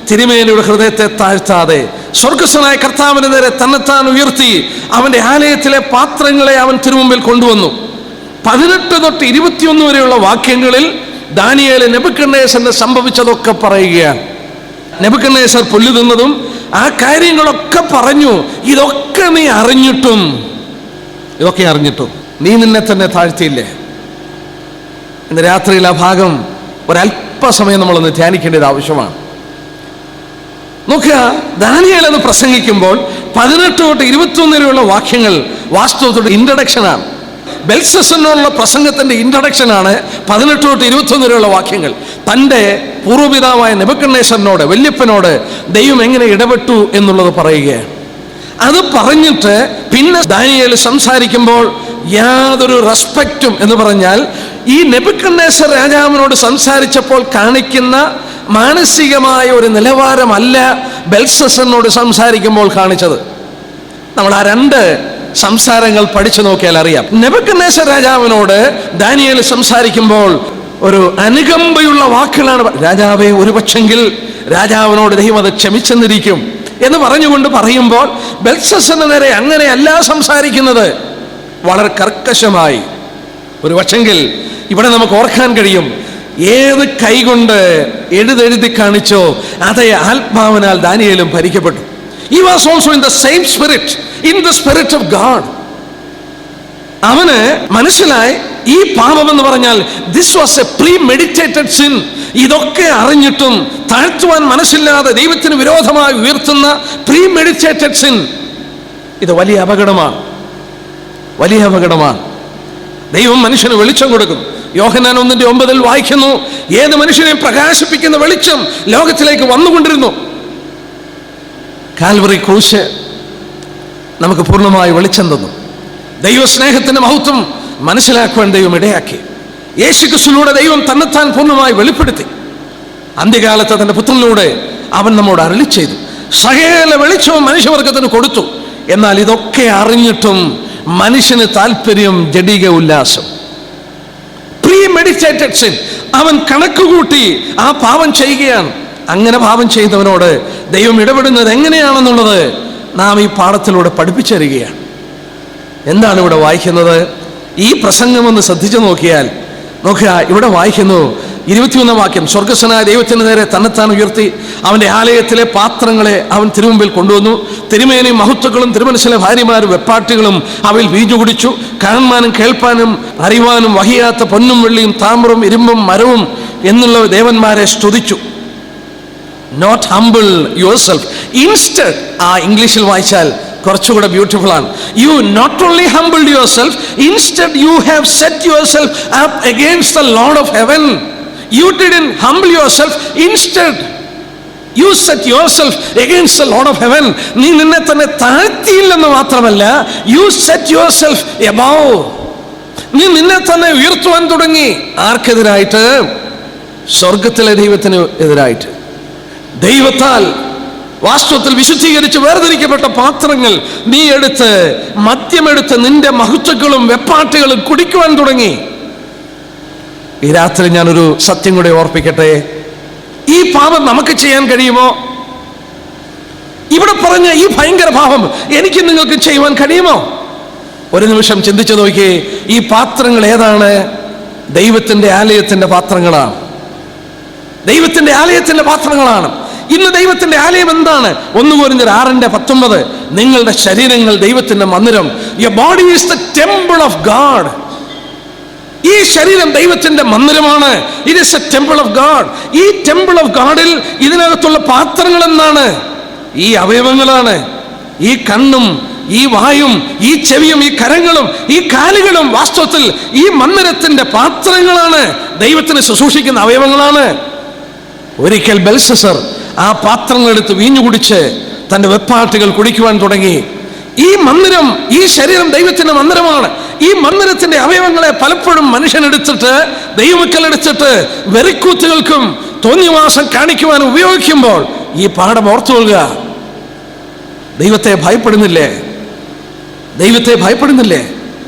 തിരുമേനിയുടെ ഹൃദയത്തെ താഴ്ത്താതെ സ്വർഗസ്ഥനായ കർത്താവിന്റെ നേരെ തന്നെത്താൻ ഉയർത്തി അവന്റെ ആലയത്തിലെ പാത്രങ്ങളെ അവൻ തിരുമുമ്പിൽ കൊണ്ടുവന്നു. 18 തൊട്ട് 21 വരെയുള്ള വാക്യങ്ങളിൽ ദാനിയേൽ നെബൂഖദ്നേസറിന് സംഭവിച്ചതൊക്കെ പറയുകയാണ്. നെബൂഖദ്നേസർ പുല്ല് തിന്നതും ആ കാര്യങ്ങളൊക്കെ പറഞ്ഞു. ഇതൊക്കെ അറിഞ്ഞിട്ടും നീ നിന്നെ തന്നെ താഴ്ത്തിയില്ലേ. ഇന്ന് രാത്രിയിൽ ആ ഭാഗം ഒരല്പസമയം നമ്മളൊന്ന് ധ്യാനിക്കേണ്ടത് ആവശ്യമാണ്. നോക്കുക, ദാനിയേൽ എന്ന് പ്രസംഗിക്കുമ്പോൾ 18 തൊട്ട് 21 വരെയുള്ള വാക്യങ്ങൾ വാസ്തവത്തോട് ഇൻട്രഡക്ഷനാണ്. ബെൽഷസ്സറിനുള്ള പ്രസംഗത്തിന്റെ ഇൻട്രഡക്ഷനാണ് 18 തൊട്ട് 21 വരെയുള്ള വാക്യങ്ങൾ. തൻ്റെ പൂർവ്വപിതാവായ നെബൂഖദ്നേസറിനോട്, വല്യപ്പനോട് ദൈവം എങ്ങനെ ഇടപെട്ടു എന്നുള്ളത് പറയുകയാണ്. അത് പറഞ്ഞിട്ട് പിന്നെ ദാനിയേൽ സംസാരിക്കുമ്പോൾ യാതൊരു റെസ്പെക്റ്റും എന്ന് പറഞ്ഞാൽ ഈ നെബൂഖദ്നേസർ രാജാവിനോട് സംസാരിച്ചപ്പോൾ കാണിക്കുന്ന മാനസികമായ ഒരു നിലവാരമല്ല ബെൽഷസ്സറിനോട് സംസാരിക്കുമ്പോൾ കാണിച്ചത്. നമ്മൾ ആ 2 സംസാരങ്ങൾ പഠിച്ചു നോക്കിയാൽ അറിയാം. നെബൂഖദ്നേസർ രാജാവിനോട് ദാനിയേൽ സംസാരിക്കുമ്പോൾ ഒരു അനുകമ്പയുള്ള വാക്കുകളാണ്. രാജാവേ, ഒരു പക്ഷെങ്കിൽ രാജാവിനോട് ദൈവം അത് ക്ഷമിച്ചെന്നിരിക്കും എന്ന് പറഞ്ഞുകൊണ്ട് പറയുമ്പോൾ ബെൽഷസ്സറിന് നേരെ അങ്ങനെയല്ല സംസാരിക്കുന്നത്. വളരെ കർക്കശമായി. ഒരു പക്ഷെങ്കിൽ ഇവിടെ നമുക്ക് ഓർക്കാൻ കഴിയും, ഏത് കൈകൊണ്ട് എഴുതി കാണിച്ചോ അതേ ആത്മാവിനാൽ ദാനിയേലും ഭരിക്കപ്പെട്ടു. He was also in the same spirit, in the spirit of God. അവന് മനസ്സിലായി ഈ പാപം എന്ന് പറഞ്ഞാൽ ദിസ് വാസ് എ പ്രീമെഡിറ്റേറ്റഡ് സിൻ. ഇതൊക്കെ അറിഞ്ഞിട്ടും താഴ്ത്തുവാൻ മനസ്സില്ലാതെ ദൈവത്തിന് വിരോധമായി ഉയർത്തുന്ന പ്രീമെഡിറ്റേറ്റഡ് സിൻ, ഇത് വലിയ അപകടമാണ്, വലിയ അപകടമാണ്. ദൈവം മനുഷ്യന് വെളിച്ചം കൊടുക്കും. യോഹന്നാൻ 1:9 വായിക്കുന്നു, ഏത് മനുഷ്യനെയും പ്രകാശിപ്പിക്കുന്ന വെളിച്ചം ലോകത്തിലേക്ക് വന്നുകൊണ്ടിരുന്നു. കാൽവറി ക്രൂശ് നമുക്ക് പൂർണ്ണമായി വെളിച്ചം തന്നു. ദൈവസ്നേഹത്തിന്റെ മഹത്വം മനസ്സിലാക്കുവാൻ ദൈവം ഇടയാക്കി. യേശുക്രിസ്തുവിലൂടെ ദൈവം തന്നെത്താൻ പൂർണ്ണമായി വെളിപ്പെടുത്തി. അന്ത്യകാലത്ത് തന്റെ പുത്രനിലൂടെ അവൻ നമ്മോട് അരുളി ചെയ്തു. സകല വെളിച്ചവും മനുഷ്യവർഗത്തിന് കൊടുത്തു. എന്നാൽ ഇതൊക്കെ അറിഞ്ഞിട്ടും മനുഷ്യന് താല്പര്യം ജഡിക ഉല്ലാസം, പ്രീമെഡിറ്റേറ്റഡ് സിൻ. അവൻ കണക്കുകൂട്ടി ആ പാപം ചെയ്യുകയാണ്. അങ്ങനെ പാപം ചെയ്തവനോട് ദൈവം ഇടപെടുന്നത് എങ്ങനെയാണെന്നുള്ളത് നാം ഈ പാഠത്തിലൂടെ പഠിപ്പിച്ചു തരികയാണ്. എന്താണ് ഇവിടെ വായിക്കുന്നത്? ഈ പ്രസംഗം ഒന്ന് ശ്രദ്ധിച്ചു നോക്കുക. ഇവിടെ വായിക്കുന്നു 21 വാക്യം, സ്വർഗസ്വനായ ദൈവത്തിന് നേരെ തന്നെത്താൻ ഉയർത്തി അവന്റെ ആലയത്തിലെ പാത്രങ്ങളെ അവൻ തിരുമുമ്പിൽ കൊണ്ടുവന്നു. തിരുമേനിയും മഹത്വങ്ങളും തിരുമനസ്സിലെ ഭാര്യമാരും വെപ്പാട്ടികളും അവയിൽ വീഞ്ഞു കുടിച്ചു. കാണാനും കേൾപ്പാനും അറിയുവാനും വഹിയാത്ത പൊന്നും വെള്ളിയും താമ്രവും ഇരുമ്പും മരവും എന്നുള്ള ദേവന്മാരെ സ്തുതിച്ചു. Not humble yourself, instead, ആ ഇംഗ്ലീഷിൽ വായിച്ചാൽ കുറച്ചുകൂടെ ബ്യൂട്ടിഫുൾ ആണ്. You not only humbled yourself, instead you have set yourself up against the Lord of heaven. You didn't humble yourself, instead you set yourself against the Lord of heaven. നീ നിന്നെ തന്നെ താഴ്ത്തിയില്ലെന്ന് മാത്രമല്ല, you set yourself above. നീ നിന്നെ തന്നെ ഉയർത്തുവാൻ തുടങ്ങി. ആർക്കെതിരായിട്ട്? സ്വർഗത്തിലെ ദൈവത്തിന് എതിരായിട്ട്. ദൈവത്താൽ വാസ്തവത്തിൽ വിശുദ്ധീകരിച്ച് വേർതിരിക്കപ്പെട്ട പാത്രങ്ങൾ നീ എടുത്ത് മദ്യമെടുത്ത് നിന്റെ മഹത്വങ്ങളും വെപ്പാട്ടുകളും കുടിക്കുവാൻ തുടങ്ങി. ഈ രാത്രി ഞാനൊരു സത്യം കൂടെ ഓർപ്പിക്കട്ടെ. ഈ പാപം നമുക്ക് ചെയ്യാൻ കഴിയുമോ? ഇവിടെ പറഞ്ഞ ഈ ഭയങ്കര പാപം എനിക്ക് നിങ്ങൾക്ക് ചെയ്യുവാൻ കഴിയുമോ? ഒരു നിമിഷം ചിന്തിച്ചു നോക്കിയേ. ഈ പാത്രങ്ങൾ ഏതാണ്? ദൈവത്തിന്റെ ആലയത്തിന്റെ പാത്രങ്ങളാണ്. ദൈവത്തിന്റെ ആലയത്തിന്റെ പാത്രങ്ങളാണ്. ഇന്ന് ദൈവത്തിന്റെ ആലയം എന്താണ്? 1 Corinthians 6:19, നിങ്ങളുടെ ശരീരങ്ങൾ ദൈവത്തിന്റെ മന്ദിരം. Your body is the temple of God. ഈ ശരീരം ദൈവത്തിന്റെ മന്ദിരമാണ്. It is a temple of God. ഈ ടെമ്പിൾ ഓഫ് ഗാഡിൽ ഇതിനകത്തുള്ള പാത്രങ്ങൾ എന്താണ്? ഈ അവയവങ്ങളാണ്. ഈ കണ്ണും ഈ വായും ഈ ചെവിയും ഈ കരങ്ങളും ഈ കാലുകളും വാസ്തവത്തിൽ ഈ മന്ദിരത്തിന്റെ പാത്രങ്ങളാണ്. ദൈവത്തിന് ശുശ്രൂഷിക്കുന്ന അവയവങ്ങളാണ്. ഒരിക്കൽ ബെൽഷസ്സർ ആ പാത്രങ്ങൾ എടുത്ത് വീഞ്ഞു കുടിച്ച് തന്റെ വെപ്പാട്ടുകൾ കുടിക്കുവാൻ തുടങ്ങി. ഈ മന്ദിരം, ഈ ശരീരം ദൈവത്തിന്റെ മന്ദിരമാണ്. ഈ മന്ദിരത്തിന്റെ അവയവങ്ങളെ പലപ്പോഴും മനുഷ്യനെടുത്തിട്ട്, ദൈവമക്കൾ എടുത്തിട്ട് വെറിക്കൂത്തുകൾക്കും തോന്നിവാസം കാണിക്കുവാൻ ഉപയോഗിക്കുമ്പോൾ ഈ പാഠം ഓർത്തുകൊള്ളുക. ദൈവത്തെ ഭയപ്പെടുന്നില്ലേ? ദൈവത്തെ ഭയപ്പെടുന്നില്ലേ?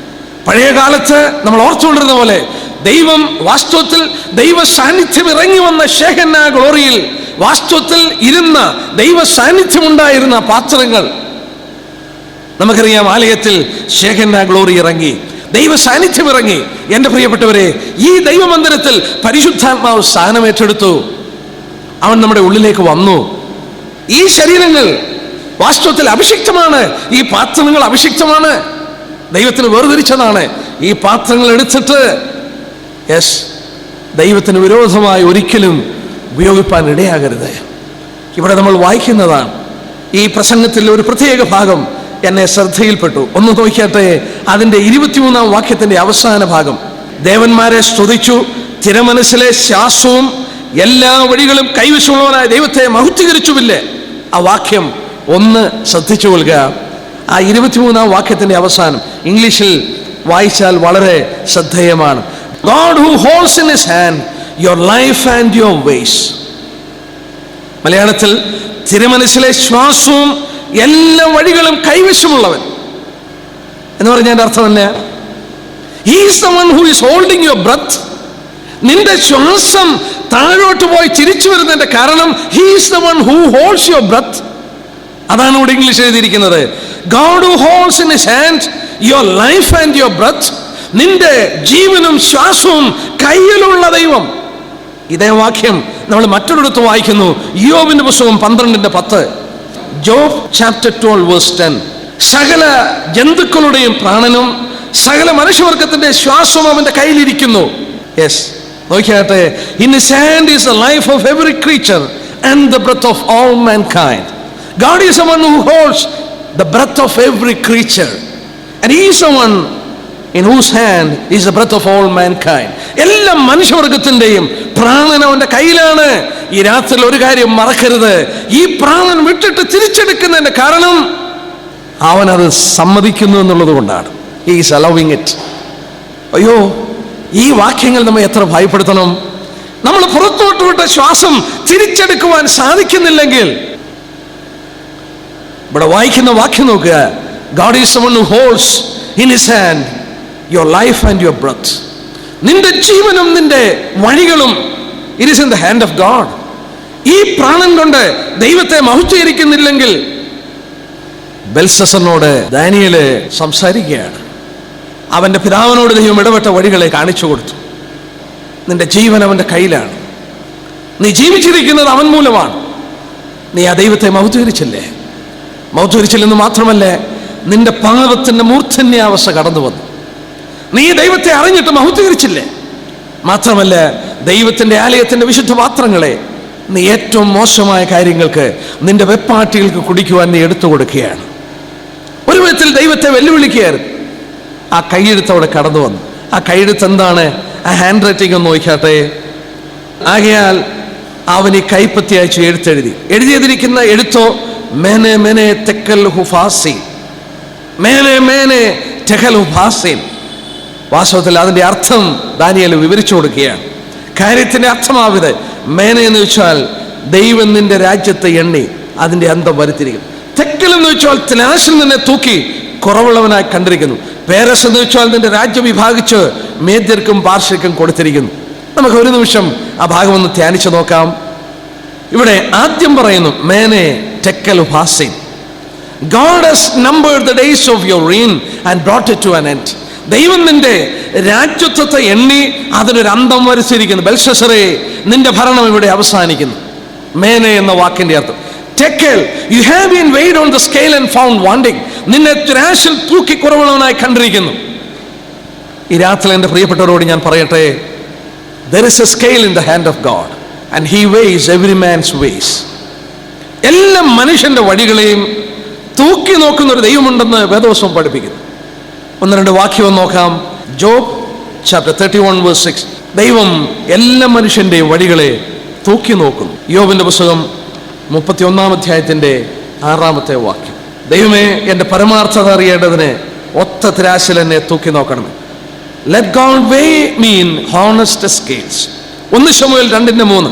പഴയ കാലത്ത് നമ്മൾ ഓർത്തുകൊണ്ടിരുന്ന പോലെ ദൈവം വാസ്തവത്തിൽ ദൈവ സാന്നിധ്യം ഇറങ്ങി വന്ന ഷെഹന്ന ഗ്ലോറിയിൽ വാസ്തവത്തിൽ ഇരുന്ന ദൈവ സാന്നിധ്യം ഉണ്ടായിരുന്ന പാത്രങ്ങൾ നമുക്കറിയാം. ആലയത്തിൽ ഷെഹന്ന ഗ്ലോറി ഇറങ്ങി, ദൈവ സാന്നിധ്യം ഇറങ്ങി. എൻ്റെ പ്രിയപ്പെട്ടവരെ, ഈ ദൈവമന്ദിരത്തിൽ പരിശുദ്ധാത്മാവ് സ്ഥാനം ഏറ്റെടുത്തു. അവൻ നമ്മുടെ ഉള്ളിലേക്ക് വന്നു. ഈ ശരീരങ്ങൾ വാസ്തവത്തിൽ അഭിഷിക്തമാണ്. ഈ പാത്രങ്ങൾ അഭിഷിക്തമാണ്. ദൈവത്തിന് വേർതിരിച്ചതാണ്. ഈ പാത്രങ്ങൾ എടുത്തിട്ട് ദൈവത്തിന് വിരോധമായി ഒരിക്കലും ഉപയോഗിപ്പാൻ ഇടയാകരുത്. ഇവിടെ നമ്മൾ വായിക്കുന്നതാണ്. ഈ പ്രസംഗത്തിൽ ഒരു പ്രത്യേക ഭാഗം എന്നെ ശ്രദ്ധയിൽപ്പെട്ടു. ഒന്ന് നോക്കിയാട്ടെ, അതിൻ്റെ 23 വാക്യത്തിന്റെ അവസാന ഭാഗം. ദേവന്മാരെ സ്തുതിച്ചു, തിരുമനസ്സിലെ ശ്വാസവും എല്ലാ വഴികളും കൈവശമുള്ളവനായ ദൈവത്തെ മഹത്വീകരിച്ചുമില്ലേ. ആ വാക്യം ഒന്ന് ശ്രദ്ധിച്ചു കൊള്ളുക. ആ 23 വാക്യത്തിന്റെ അവസാനം ഇംഗ്ലീഷിൽ വായിച്ചാൽ വളരെ ശ്രദ്ധേയമാണ്. God who holds in his hand your life and your ways. മലയാളത്തിൽ തിരുമനസ്സിലെ ശ്വാസവും എല്ലാ വഴികളും കൈവശമുള്ളവൻ എന്ന് പറഞ്ഞതിന്റെ അർത്ഥം തന്നെ, He is the one who is holding your breath. നിന്റെ ശ്വാസം താഴോട്ട് പോയി തിരിച്ചു വരുന്നതിന്റെ കാരണം He is the one who holds your breath. അതാണ് ഇവിടെ ഇംഗ്ലീഷ് എഴുതിയിരിക്കുന്നത്. God who holds in his hand your life and your breath. നിന്റെ ജീവനും ശ്വാസവും കയ്യിലുള്ള ദൈവം. ഇതേ വാക്യം നമ്മൾ മറ്റൊരിടത്ത് വായിക്കുന്നു. യോബിന്റെ പുസ്തകം 12:10. Job chapter 12 verse 10. സകല ജന്തുക്കളുടെയും പ്രാണനും സകല മനുഷ്യവർഗത്തിന്റെ ശ്വാസവും അവന്റെ കയ്യിലിരിക്കുന്നു. യെസ്, നോക്കിയാട്ടെ. In his hand is the life of every creature and the breath of all mankind. God is the one who holds the breath of every creature, and he is the one in whose hand is the breath of all mankind. എല്ലാ മനുഷ്യവർഗത്തിന്റെയും പ്രാണൻ അവന്റെ കയ്യിലാണ്. ഈ രാത്രിയിൽ ഒരു കാര്യം മറക്കരുത്. ഈ പ്രാണൻ വിട്ടിട്ട് തിരിച്ചെടുക്കുന്നതിന്റെ കാരണം അവൻ അത് സമ്മതിക്കുന്നു എന്നുള്ളത് കൊണ്ടാണ്. He is allowing it. അയ്യോ, ഈ വാക്യങ്ങൾ നമ്മെ എത്ര ഭയപ്പെടുത്തണം. നമ്മൾ പുറത്തോട്ട് വിട്ട ശ്വാസം തിരിച്ചെടുക്കുവാൻ സാധിക്കുന്നില്ലെങ്കിൽ, ഇവിടെ വായിക്കുന്ന വാക്യം നോക്കുക. God is someone who holds in his hand your life and your breath. നിന്റെ ജീവനും നിന്റെ വഴികളും it is in the hand of God. ഈ പ്രാണൻ കൊണ്ട് ദൈവത്തെ മഹത്വീകരിക്കുന്നില്ലെങ്കിൽ, ബെൽശസ്സറിനോട് ദാനിയേൽ സംസാരിക്കുകയാണ്. അവന്റെ പിതാവിനോട് ദൈവം ഇടപെട്ട വഴികളെ കാണിച്ചു കൊടുത്തു. നിന്റെ ജീവൻ അവന്റെ കയ്യിലാണ്. നീ ജീവിച്ചിരിക്കുന്നത് അവൻ മൂലമാണ്. നീ ആ ദൈവത്തെ മഹത്വീകരിച്ചില്ലേ? മഹത്വീകരിച്ചില്ലെന്ന് മാത്രമല്ല, നിന്റെ പാപത്തിന്റെ മൂർധന്യാവസ്ഥ കടന്നു വന്നു. നീ ദൈവത്തെ അറിഞ്ഞിട്ട് മഹത്വീകരിച്ചില്ലേ? മാത്രമല്ല, ദൈവത്തിന്റെ ആലയത്തിന്റെ വിശുദ്ധ പാത്രങ്ങളെ നീ ഏറ്റവും മോശമായ കാര്യങ്ങൾക്ക്, നിന്റെ വെപ്പാട്ടികൾക്ക് കുടിക്കുവാൻ നീ എടുത്തു കൊടുക്കുകയാണ്. ഒരു വിധത്തിൽ ദൈവത്തെ വെല്ലുവിളിക്കുകയായിരുന്നു. ആ കൈയെഴുത്ത് അവിടെ കടന്നു വന്നു. ആ കൈയെഴുത്ത് എന്താണ്? ആ ഹാൻഡ് റൈറ്റിംഗ് ഒന്ന് നോക്കാട്ടെ. ആകയാൽ അവൻ ഈ കൈപ്പത്തി അയച്ചു എഴുതിയതിരിക്കുന്ന എഴുത്തോ മേനെ മേനെ തെക്കൽ ഹുഫാസീൻ, മേനെ മേനെ തെക്കൽ ഹുഫാസീൻ. വാസ്തവത്തിൽ അതിന്റെ അർത്ഥം ദാനിയേൽ വിവരിച്ചു കൊടുക്കുകയാണ്. കാര്യത്തിന്റെ അർത്ഥമാവിത്. മേനെ എന്ന് വെച്ചാൽ ദൈവം നിന്റെ രാജ്യത്തെ എണ്ണി അതിന്റെ അന്തം വരുത്തിയിരിക്കുന്നു. തെക്കൽ എന്ന് വെച്ചാൽ തിലാശിൽ നിന്നെ തൂക്കി കുറവുള്ളവനായി കണ്ടിരിക്കുന്നു. പേരസ് എന്ന് വെച്ചാൽ നിന്റെ രാജ്യം വിഭാഗിച്ച് മേദ്യർക്കും പാർശ്വക്കും കൊടുത്തിരിക്കുന്നു. നമുക്ക് ഒരു നിമിഷം ആ ഭാഗം ഒന്ന് ധ്യാനിച്ചു നോക്കാം. ഇവിടെ ആദ്യം പറയുന്നു മേനെ Thekkel ഹുഫാസീൻ. God has numbered the days of your reign and brought it to an end. ദൈവം നിന്റെ രാജ്യത്വത്തെ എണ്ണി അതിനൊരു അന്തം വരച്ചിരിക്കുന്നു. ബെൽശസ്സറേ, നിന്റെ ഭരണം ഇവിടെ അവസാനിക്കുന്നു. മേനെ എന്ന വാക്കിന്റെ അർത്ഥം Thekkel. You have been weighed on the scale and found wanting. നിന്നെ ത്രാശിൽ തൂക്കി കുറവുള്ളവനായി കണ്ടിരിക്കുന്നു. ഈ രാത്രി എൻ്റെ പ്രിയപ്പെട്ടവരോട് ഞാൻ പറയട്ടെ, there is a scale in the hand of God and he weighs every man's ways. എല്ലാ മനുഷ്യന്റെ വഴികളെയും തൂക്കി നോക്കുന്ന ഒരു ദൈവമുണ്ടെന്ന് വേദവസ്വം പഠിപ്പിക്കുന്നു. ഒന്ന് രണ്ട് വാക്യം നോക്കാം. Job chapter 31 verse 6. ദൈവം എല്ലാ മനുഷ്യന്റെയും വഴികളെ തൂക്കി നോക്കുന്നു. യോബിന്റെ പുസ്തകം 31-ാം അധ്യായത്തിന്റെ 6-ാമത്തെ വാക്യം. ദൈവമേ, എൻ്റെ പരമാർത്ഥത അറിയേണ്ടതിന് ഒത്ത ത്രാശിൽ എന്നെ തൂക്കി നോക്കണമേ. Let God weigh me in honest scales. 1 ശമൂവേൽ 2:3.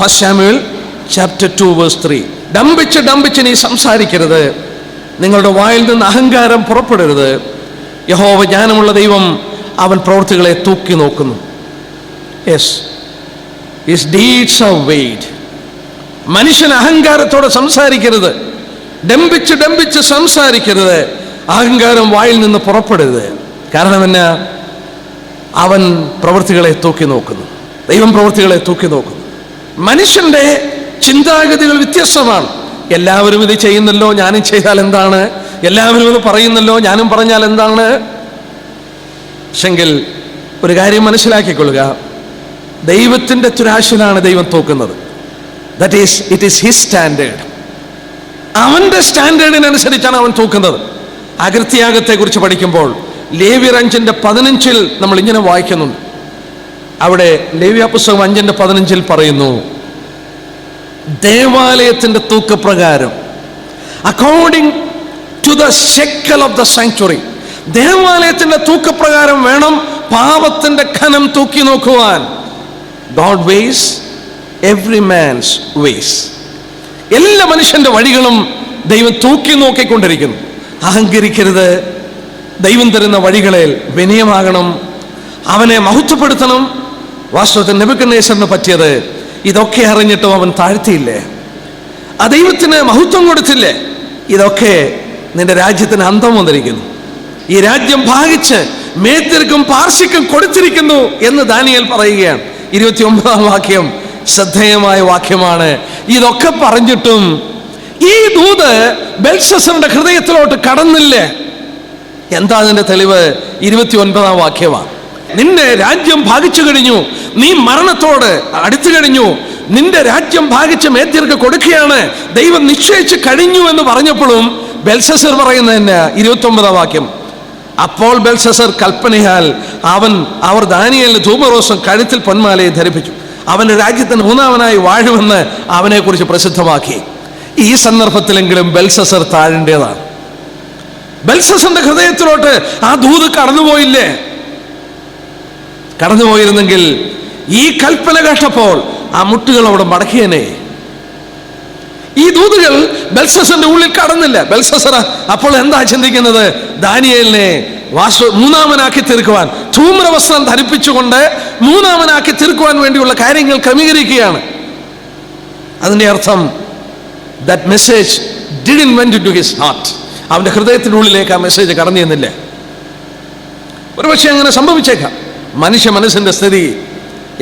1 ശമൂവേൽ ചാപ്റ്റർ 2 വേഴ്സ് 3. ഡംഭിച്ച് നീ സംസാരിക്കരുത്, നിങ്ങളുടെ വായിൽ നിന്ന് അഹങ്കാരം പുറപ്പെടരുത്. യഹോവ ജ്ഞാനമുള്ള ദൈവം, അവൻ പ്രവൃത്തികളെ തൂക്കി നോക്കുന്നു. Yes, his deeds R weighed. മനുഷ്യൻ അഹങ്കാരത്തോടെ സംസാരിക്കരുത്, ഡംഭിച്ച് സംസാരിക്കരുത്. അഹങ്കാരം വായിൽ നിന്ന് പുറപ്പെടരുത്. കാരണം എന്നാ? അവൻ പ്രവൃത്തികളെ തൂക്കി നോക്കുന്നു. ദൈവം പ്രവൃത്തികളെ തൂക്കി നോക്കുന്നു. മനുഷ്യന്റെ ചിന്താഗതികൾ വ്യത്യസ്തമാണ്. എല്ലാവരും ഇത് ചെയ്യുന്നല്ലോ, ഞാനും ചെയ്താൽ എന്താണ്? എല്ലാവരും ഇത് പറയുന്നല്ലോ, ഞാനും പറഞ്ഞാൽ എന്താണ്? പക്ഷെങ്കിൽ ഒരു കാര്യം മനസ്സിലാക്കിക്കൊള്ളുക, ദൈവത്തിന്റെ തുരാശിലാണ് ദൈവം തൂക്കുന്നത്. That is it is his standard. അവന്റെ സ്റ്റാൻഡേർഡിനനുസരിച്ചാണ് അവൻ തൂക്കുന്നത്. അകൃത്യാഗത്തെ കുറിച്ച് പഠിക്കുമ്പോൾ ലേവ്യർ 5:15 നമ്മൾ ഇങ്ങനെ വായിക്കുന്നുണ്ട്. അവിടെ ലേവ്യ പുസ്തകം 5:15 പറയുന്നു, ദേവാലയത്തിന്റെ തൂക്കപ്രകാരം according to the shekel of the sanctuary. ദേവാലയത്തിന്റെ തൂക്കപ്രകാരം വേണം പാപത്തിന്റെ ഖനം തൂക്കി നോക്കുവാൻ. God weighs every man's ways. എല്ലാ മനുഷ്യന്റെ വഴികളും ദൈവം തൂക്കി നോക്കിക്കൊണ്ടിരിക്കുന്നു. അഹങ്കരിക്കരുത്. ദൈവം തരുന്ന വഴികളിൽ വിനയമാകണം. അവനെ മഹത്വപ്പെടുത്തണം. വാസ്തവത്തിൽ നെബൂഖദ്നേസറിന് പറ്റിയത് ഇതൊക്കെ അറിഞ്ഞിട്ടും അവൻ താഴ്ത്തിയില്ലേ? ആ ദൈവത്തിന് മഹത്വം കൊടുത്തില്ലേ? ഇതൊക്കെ നിന്റെ രാജ്യത്തിന് അന്തം വന്നിരിക്കുന്നു. ഈ രാജ്യം ഭാഗിച്ച് മേദ്യർക്കും പാർശ്വക്കും കൊടുത്തിരിക്കുന്നു എന്ന് ദാനിയേൽ പറയുകയാണ്. 29 വാക്യം ശ്രദ്ധേയമായ വാക്യമാണ്. ഇതൊക്കെ പറഞ്ഞിട്ടും ഈ ദൂത് ബെൽഷസ്സറിന്റെ ഹൃദയത്തിലോട്ട് കടന്നില്ലേ. എന്താ അതിന്റെ തെളിവ്? 29 വാക്യമാണ്. നിന്റെ രാജ്യം ഭാഗിച്ചു കഴിഞ്ഞു, നീ മരണത്തോട് അടുത്തു കഴിഞ്ഞു, നിന്റെ രാജ്യം ഭാഗിച്ച് മേദ്യർക്ക് കൊടുക്കുകയാണ്, ദൈവം നിശ്ചയിച്ച് കഴിഞ്ഞു എന്ന് പറഞ്ഞപ്പോഴും ബെൽഷസ്സർ പറയുന്നത് തന്നെ 29 വാക്യം. അപ്പോൾ ബെൽഷസ്സർ കൽപ്പനയാൽ അവർ ദാനിയേലിന് ധൂപറോസം കഴുത്തിൽ പൊന്മാലയെ ധരിപ്പിച്ചു, അവന്റെ രാജ്യത്തിന് 3-ാമനായി വാഴുമെന്ന് അവനെ കുറിച്ച് പ്രസിദ്ധമാക്കി. ഈ സന്ദർഭത്തിലെങ്കിലും ബെൽഷസ്സർ താഴേണ്ടതാണ്. ബെൽഷസ്സറിന്റെ ഹൃദയത്തിലോട്ട് ആ ദൂത് കടന്നുപോയില്ലേ? കടന്നുപോയിരുന്നെങ്കിൽ ഈ കൽപ്പന കേട്ടപ്പോൾ ആ മുട്ടുകൾ അവിടെ മടക്കിയനെ. ഈ ദൂതുകൾ ബെൽഷസ്സറിന്റെ ഉള്ളിൽ കടന്നില്ല. ബെൽഷസ്സർ അപ്പോൾ എന്താ ചിന്തിക്കുന്നത്? ദാനിയേലിനെ 3-ാമനാക്കി തീർക്കുവാൻ, ധൂമ്രവസ്ത്രം ധരിപ്പിച്ചുകൊണ്ട് 3-ാമനാക്കി തീർക്കുവാൻ വേണ്ടിയുള്ള കാര്യങ്ങൾ ക്രമീകരിക്കുകയാണ്. അതിന്റെ അർത്ഥം that message didn't went into his heart. അവന്റെ ഹൃദയത്തിനുള്ളിലേക്ക് ആ മെസ്സേജ് കടന്നു ചെന്നില്ല. ഒരുപക്ഷെ അങ്ങനെ സംഭവിച്ചേക്കാം. മനുഷ്യ മനസ്സിന്റെ സ്ഥിതി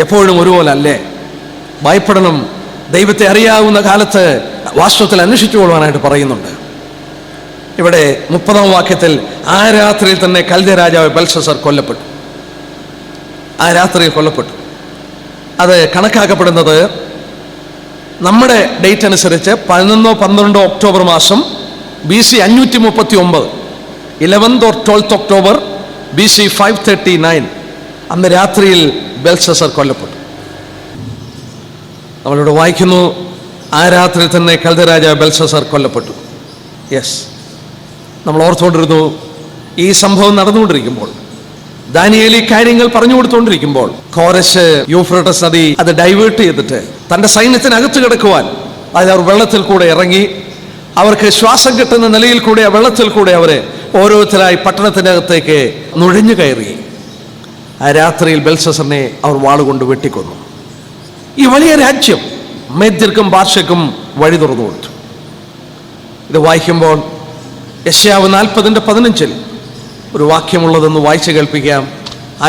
എപ്പോഴും ഒരുപോലെ അല്ലേ. ഭയപ്പെടണം. ദൈവത്തെ അറിയാവുന്ന കാലത്ത് വാസ്തവത്തിൽ അന്വേഷിച്ചു കൊള്ളുവാനായിട്ട് പറയുന്നുണ്ട്. ഇവിടെ 30-ാം വാക്യത്തിൽ ആ രാത്രിയിൽ തന്നെ കൽദയ രാജാവ് ബെൽഷസ്സർ കൊല്ലപ്പെട്ടു. ആ രാത്രിയിൽ കൊല്ലപ്പെട്ടു. അത് കണക്കാക്കപ്പെടുന്നത് നമ്മുടെ ഡേറ്റ് അനുസരിച്ച് 11-12 ഒക്ടോബർ മാസം BC 539, 11th or 12th October BC 539 അന്ന് രാത്രിയിൽ ബെൽഷസ്സർ കൊല്ലപ്പെട്ടു. നമ്മളിവിടെ വായിക്കുന്നു, ആ രാത്രി തന്നെ കൽദയ രാജാവ് ബെൽഷസ്സർ കൊല്ലപ്പെട്ടു. യെസ്, നമ്മൾ ഓർത്തുകൊണ്ടിരുന്നു. ഈ സംഭവം നടന്നുകൊണ്ടിരിക്കുമ്പോൾ, ദാനിയേൽ ഈ കാര്യങ്ങൾ പറഞ്ഞു കൊടുത്തുകൊണ്ടിരിക്കുമ്പോൾ, കോരശ് യൂഫ്രട്ടസ് നദി അത് ഡൈവേർട്ട് ചെയ്തിട്ട് തന്റെ സൈന്യത്തിനകത്ത് കിടക്കുവാൻ അതായത് അവർ വെള്ളത്തിൽ കൂടെ ഇറങ്ങി, അവർക്ക് ശ്വാസം കിട്ടുന്ന നിലയിൽ കൂടെ ആ വെള്ളത്തിൽ കൂടെ അവരെ ഓരോരുത്തരായി പട്ടണത്തിനകത്തേക്ക് നുഴഞ്ഞു കയറി. ആ രാത്രിയിൽ ബെൽഷസ്സറിനെ അവർ വാളുകൊണ്ട് വെട്ടിക്കൊന്നു. ഈ വലിയ രാജ്യം മേദ്യർക്കും പാർശ്യക്കും വഴി തുറന്നു കൊടുത്തു. ഇത് വായിക്കുമ്പോൾ യെശയ്യാവ് 40:15 ഒരു വാക്യമുള്ളതെന്ന് വായിച്ചു കേൾപ്പിക്കാം.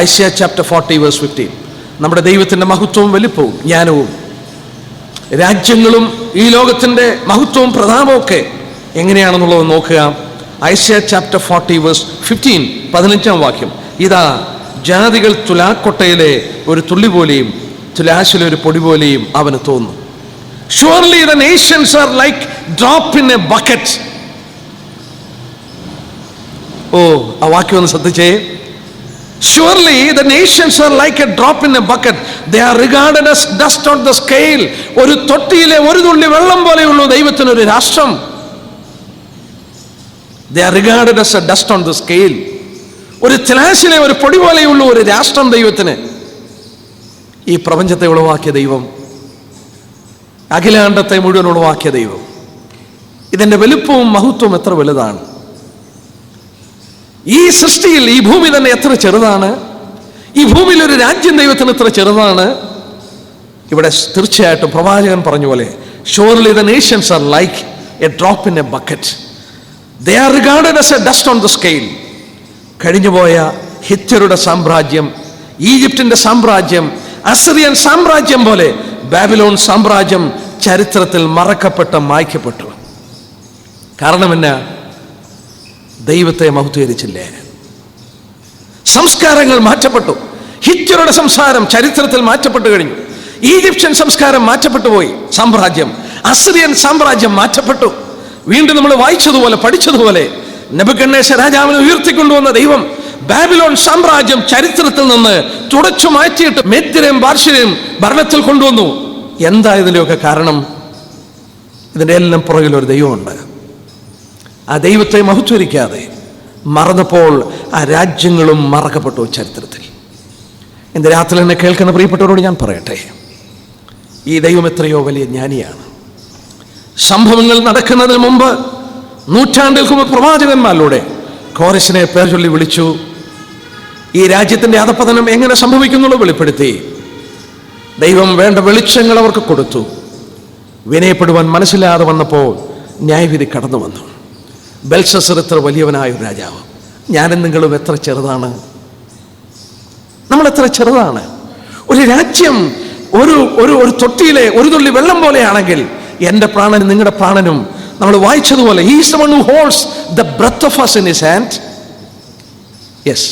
ഐശയ്യ ചാപ്റ്റർ 40:15. നമ്മുടെ ദൈവത്തിന്റെ മഹത്വവും വലിപ്പവും ജ്ഞാനവും രാജ്യങ്ങളും ഈ ലോകത്തിന്റെ മഹത്വവും പ്രതാപവും ഒക്കെ എങ്ങനെയാണെന്നുള്ളത് നോക്കുക. ഐശയ്യ ചാപ്റ്റർ 40:15, 15-ാം വാക്യം. ഇതാ, ജാതികൾ തുലാക്കൊട്ടയിലെ ഒരു തുള്ളി പോലെയും തുലാശിലെ ഒരു പൊടി പോലെയും അവന് തോന്നും. Surely the nations are like drop in a bucket. ആ വാക്യം ഒന്ന് ശ്രദ്ധിച്ചേ. Surely the nations are like a drop in a bucket. They are regarded as dust on the scale. ഒരു തൊട്ടിയിലെ ഒരു തുള്ളി വെള്ളം പോലെയുള്ളൂ ദൈവത്തിനൊരു രാഷ്ട്രം. They are regarded as a dust on the scale. ഒരു തിലാശിലെ ഒരു പൊടി പോലെയുള്ളൂ ഒരു രാഷ്ട്രം ദൈവത്തിന്. ഈ പ്രപഞ്ചത്തെ ഉളവാക്കിയ ദൈവം, അഖിലാണ്ടത്തെ മുഴുവൻ ഉളവാക്കിയ ദൈവം, ഇതിന്റെ വലുപ്പവും മഹത്വവും എത്ര വലുതാണ്. ഈ സൃഷ്ടിയിൽ ഈ ഭൂമി തന്നെ എത്ര ചെറുതാണ്. ഈ ഭൂമിയിൽ ഒരു രാജ്യം ദൈവത്തിന് എത്ര ചെറുതാണ്. ഇവിടെ തീർച്ചയായിട്ടും പ്രവാചകൻ പറഞ്ഞ പോലെ, surely the nations are like a drop in a bucket. They are regarded as a dust on the scale. കഴിഞ്ഞുപോയ ഹിത്യരുടെ സാമ്രാജ്യം, ഈജിപ്തിന്റെ സാമ്രാജ്യം, അസിറിയൻ സാമ്രാജ്യം പോലെ ബാബിലോൺ സാമ്രാജ്യം ചരിത്രത്തിൽ മറക്കപ്പെട്ട മായ്ക്കപ്പെട്ടു. കാരണം എന്നാ? ദൈവത്തെ മഹത്വീകരിച്ചില്ലേ. സംസ്കാരങ്ങൾ മാറ്റപ്പെട്ടു. ഹിത്യരുടെ സംസ്കാരം ചരിത്രത്തിൽ മാറ്റപ്പെട്ടു കഴിഞ്ഞു. ഈജിപ്ഷ്യൻ സംസ്കാരം മാറ്റപ്പെട്ടു പോയി. സാമ്രാജ്യം, അസിറിയൻ സാമ്രാജ്യം മാറ്റപ്പെട്ടു. വീണ്ടും നമ്മൾ വായിച്ചതുപോലെ പഠിച്ചതുപോലെ നെബൂഖദ്നേസർ രാജാവിനെ ഉയർത്തിക്കൊണ്ടുവന്ന ദൈവം ബാബിലോൺ സാമ്രാജ്യം ചരിത്രത്തിൽ നിന്ന് തുടച്ചു മാറ്റിയിട്ട് മേദ്യരെയും പാർശ്യരെയും ഭരണത്തിൽ കൊണ്ടുവന്നു. എന്താ ഇതിൻ്റെയൊക്കെ കാരണം? ഇതിൻ്റെ എല്ലാം പുറകിൽ ഒരു ദൈവമുണ്ട്. ആ ദൈവത്തെ മഹത്വരിക്കാതെ മറന്നപ്പോൾ ആ രാജ്യങ്ങളും മറക്കപ്പെട്ടു ചരിത്രത്തിൽ. ഇന്ന് രാത്രി എന്നെ കേൾക്കുന്ന പ്രിയപ്പെട്ടവരോട് ഞാൻ പറയട്ടെ, ഈ ദൈവം എത്രയോ വലിയ ജ്ഞാനിയാണ്. സംഭവങ്ങൾ നടക്കുന്നതിന് മുമ്പ് നൂറ്റാണ്ടുകൾക്ക് മുമ്പ് പ്രവാചകന്മാരിലൂടെ കോരശിനെ പേർ ചൊല്ലി വിളിച്ചു. ഈ രാജ്യത്തിന്റെ അധപതനം എങ്ങനെ സംഭവിക്കുന്നുള്ളൂ വെളിപ്പെടുത്തി. ദൈവം വേണ്ട വെളിച്ചങ്ങൾ അവർക്ക് കൊടുത്തു. വിനയപ്പെടുവാൻ മനസ്സിലാതെ വന്നപ്പോൾ ന്യായവിധി കടന്നു വന്നു. ബെൽഷസ്സർ എത്ര വലിയവനായ ഒരു രാജാവ്. ഞാനും നിങ്ങളും എത്ര ചെറുതാണ്. നമ്മൾ എത്ര ചെറുതാണ്. ഒരു രാജ്യം ഒരു ഒരു ഒരു തൊട്ടിയിലെ ഒരു തുള്ളി വെള്ളം പോലെയാണെങ്കിൽ എൻ്റെ പ്രാണനും നിങ്ങളുടെ പ്രാണനും നമ്മൾ വായിച്ചതുപോലെ he is the one who holds the breath of us in his hand. Yes,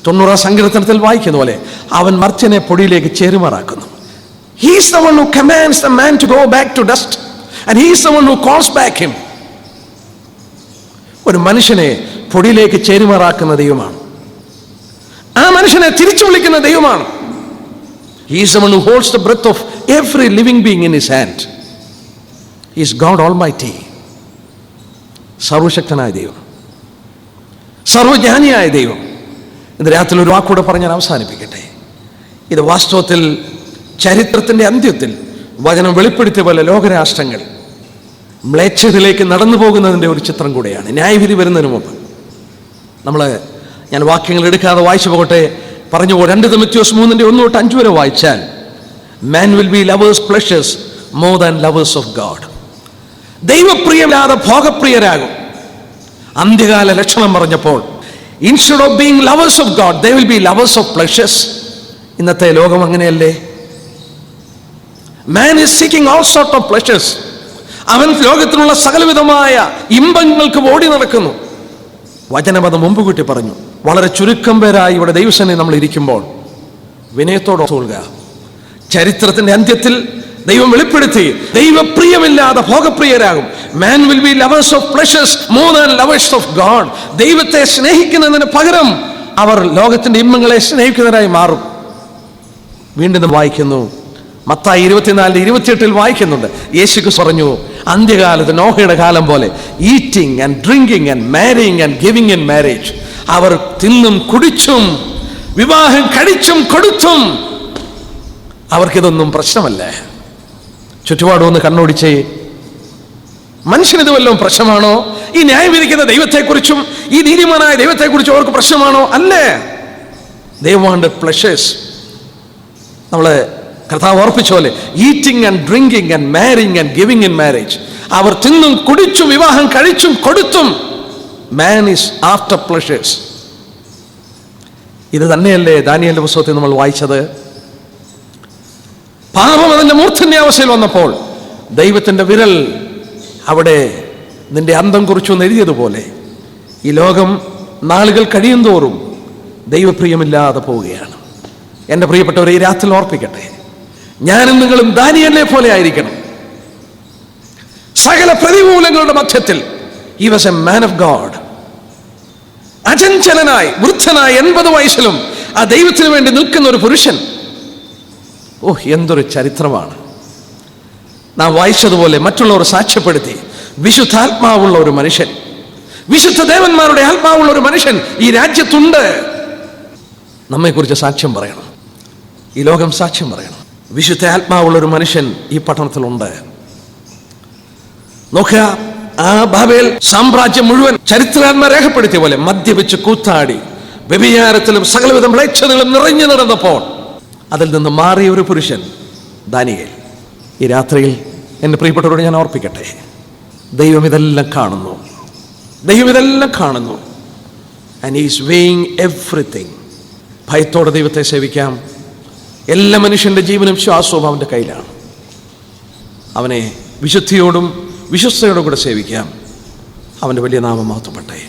90 സങ്കീർത്തനത്തിൽ വായിക്കുന്ന പോലെ അവൻ മർത്യനെ പൊടിയിലേക്ക് ചേരുമാറാക്കുന്നു. He is the one who commands the man to go back to dust and he is the one who calls back him. ഒരു മനുഷ്യനെ പൊടിയിലേക്ക് ചേരുമാറാക്കുന്ന ദൈവമാണ്. ആ മനുഷ്യനെ തിരിച്ചു വിളിക്കുന്ന ദൈവമാണ്. He is the one who holds the breath of every living being in his hand. He is God Almighty. സർവശക്തനായ ദൈവം, സർവജ്ഞാനിയായ ദൈവം. ഇന്ന് രാത്രി ഒരു വാക്കൂടെ പറഞ്ഞ് ഞാൻ അവസാനിപ്പിക്കട്ടെ. ഇത് വാസ്തവത്തിൽ ചരിത്രത്തിൻ്റെ അന്ത്യത്തിൽ വചനം വെളിപ്പെടുത്തിയ പോലെ ലോകരാഷ്ട്രങ്ങൾ മ്ലേച്ഛതയിലേക്ക് നടന്നു പോകുന്നതിൻ്റെ ഒരു ചിത്രം കൂടെയാണ്. ന്യായവിധി വരുന്നതിന് മുമ്പ് ഞാൻ വാക്യങ്ങൾ എടുക്കാതെ വായിച്ചു പോകട്ടെ. പറഞ്ഞു 2 തിമോഥെയോസ് 3:1-5 വരെ വായിച്ചാൽ man will be lovers pleasures more than lovers of God. ദൈവപ്രിയമില്ലാതെ ഭോഗപ്രിയരാകും. അന്ത്യകാല ലക്ഷണം പറഞ്ഞപ്പോൾ instead of being lovers of God they will be lovers of pleasures. ഇന്നത്തെ ലോകം അങ്ങനെയല്ലേ? man is seeking all sort of pleasures. അവൻ ലോകത്തിലുള്ള സകലവിധമായ ഇമ്പങ്ങൾക്ക് ഓടി നടക്കുന്നു. വചനം അത് മുമ്പ് കൂട്ടി പറഞ്ഞു. വളരെ ചുരുക്കം പേരായി ഇവിടെ ദൈവസന്നിധിയിൽ നമ്മൾ ഇരിക്കുമ്പോൾ വിനയത്തോടെ ഓർക്കുക, ചരിത്രത്തിന്റെ അന്ത്യത്തിൽ ദൈവം വെളിപ്പെടുത്തി ദൈവപ്രിയമില്ലാതെ ഭോഗപ്രിയരാകും. Man will be lovers of pleasures more than lovers of God. ദൈവത്തെ സ്നേഹിക്കുന്നതിന് പകരം അവർ ലോകത്തിന്റെ ഇമ്പങ്ങളെ സ്നേഹിക്കുന്നവരായി മാറും. വീണ്ടും വായിക്കുന്നു, മത്തായി 24:28 വായിക്കുന്നുണ്ട്. യേശു പറഞ്ഞു, അന്ത്യകാലത്ത് നോഹയുടെ കാലം പോലെ eating and drinking and marrying and giving in marriage. അവർ തിന്നും കുടിച്ചും വിവാഹം കഴിച്ചും കൊടുത്തും അവർക്കിതൊന്നും പ്രശ്നമല്ല. ചുറ്റുപാടൊന്ന് കണ്ണോടിച്ചേ. മനുഷ്യനിത് വല്ലതും പ്രശ്നമാണോ? ഈ ന്യായം വിധിക്കുന്ന ദൈവത്തെക്കുറിച്ചും ഈ നീതിമാനായ ദൈവത്തെക്കുറിച്ചും അവർക്ക് പ്രശ്നമാണോ? അല്ലേ. They wanted pleasures. നമ്മളെ കർത്താവ് ഓർപ്പിച്ച പോലെ eating and drinking and marrying and giving in marriage. അവർ തിന്നും കുടിച്ചും വിവാഹം കഴിച്ചും കൊടുത്തും. Man is after pleasures. ഇത് തന്നെയല്ലേ ദാനിയേലിന്റെ പുസ്തകത്തിൽ നമ്മൾ വായിച്ചത്? പാപം അതിന്റെ മൂർധന്യാവസ്ഥയിൽ വന്നപ്പോൾ ദൈവത്തിന്റെ വിരൽ അവിടെ നിന്റെ അന്തം കുറിച്ചു എന്ന് എഴുതിയതുപോലെ ഈ ലോകം നാളുകൾ കഴിയും തോറും ദൈവപ്രിയമില്ലാതെ പോവുകയാണ്. എൻ്റെ പ്രിയപ്പെട്ടവരെ, ഈ രാത്രി ഓർപ്പിക്കട്ടെ, ഞാനും നിങ്ങളും ദാനിയേലിനെ പോലെ ആയിരിക്കണം. സകല പ്രതികൂലങ്ങളുടെ മധ്യത്തിൽ he was a man of God. അചഞ്ചലനായി വൃദ്ധനായി 80 വയസ്സിലും ആ ദൈവത്തിന് വേണ്ടി നിൽക്കുന്ന ഒരു പുരുഷൻ. എന്തൊരു ചരിത്രമാണ്! നാം വായിച്ചതുപോലെ മറ്റുള്ളവർ സാക്ഷ്യപ്പെടുത്തി വിശുദ്ധാത്മാവുള്ള ഒരു മനുഷ്യൻ, വിശുദ്ധ ദേവന്മാരുടെ ആത്മാവുള്ള ഒരു മനുഷ്യൻ ഈ രാജ്യത്തുണ്ട്. നമ്മെക്കുറിച്ച് സാക്ഷ്യം പറയണം, ഈ ലോകം സാക്ഷ്യം പറയണം. വിശുദ്ധ ആത്മാവുള്ള ഒരു മനുഷ്യൻ ഈ പട്ടണത്തിലുണ്ട്. നോക്കുക, ആ ബാബേൽ സാമ്രാജ്യം മുഴുവൻ ചരിത്രകാരന്മാർ രേഖപ്പെടുത്തിയ പോലെ മദ്യപിച്ച് കൂത്താടി വ്യഭിചാരത്തിലും സകലവിധ മ്ലേച്ഛതകളും നിറഞ്ഞു നടന്നപ്പോൾ അതിൽ നിന്ന് മാറിയ ഒരു പുരുഷൻ ദാനിയേൽ. ഈ രാത്രിയിൽ എൻ്റെ പ്രിയപ്പെട്ടവരോട് ഞാൻ ഓർപ്പിക്കട്ടെ, ദൈവം ഇതെല്ലാം കാണുന്നു, ദൈവം ഇതെല്ലാം കാണുന്നു. And he is weighing everything. ഭയത്തോടെ ദൈവത്തെ സേവിക്കാം. എല്ലാ മനുഷ്യൻ്റെ ജീവനും ശ്വാസവും അവൻ്റെ കയ്യിലാണ്. അവനെ വിശുദ്ധിയോടും വിശ്വസ്തയോടും കൂടെ സേവിക്കാം. അവൻ്റെ വലിയ നാമം മഹത്വപ്പെടട്ടെ.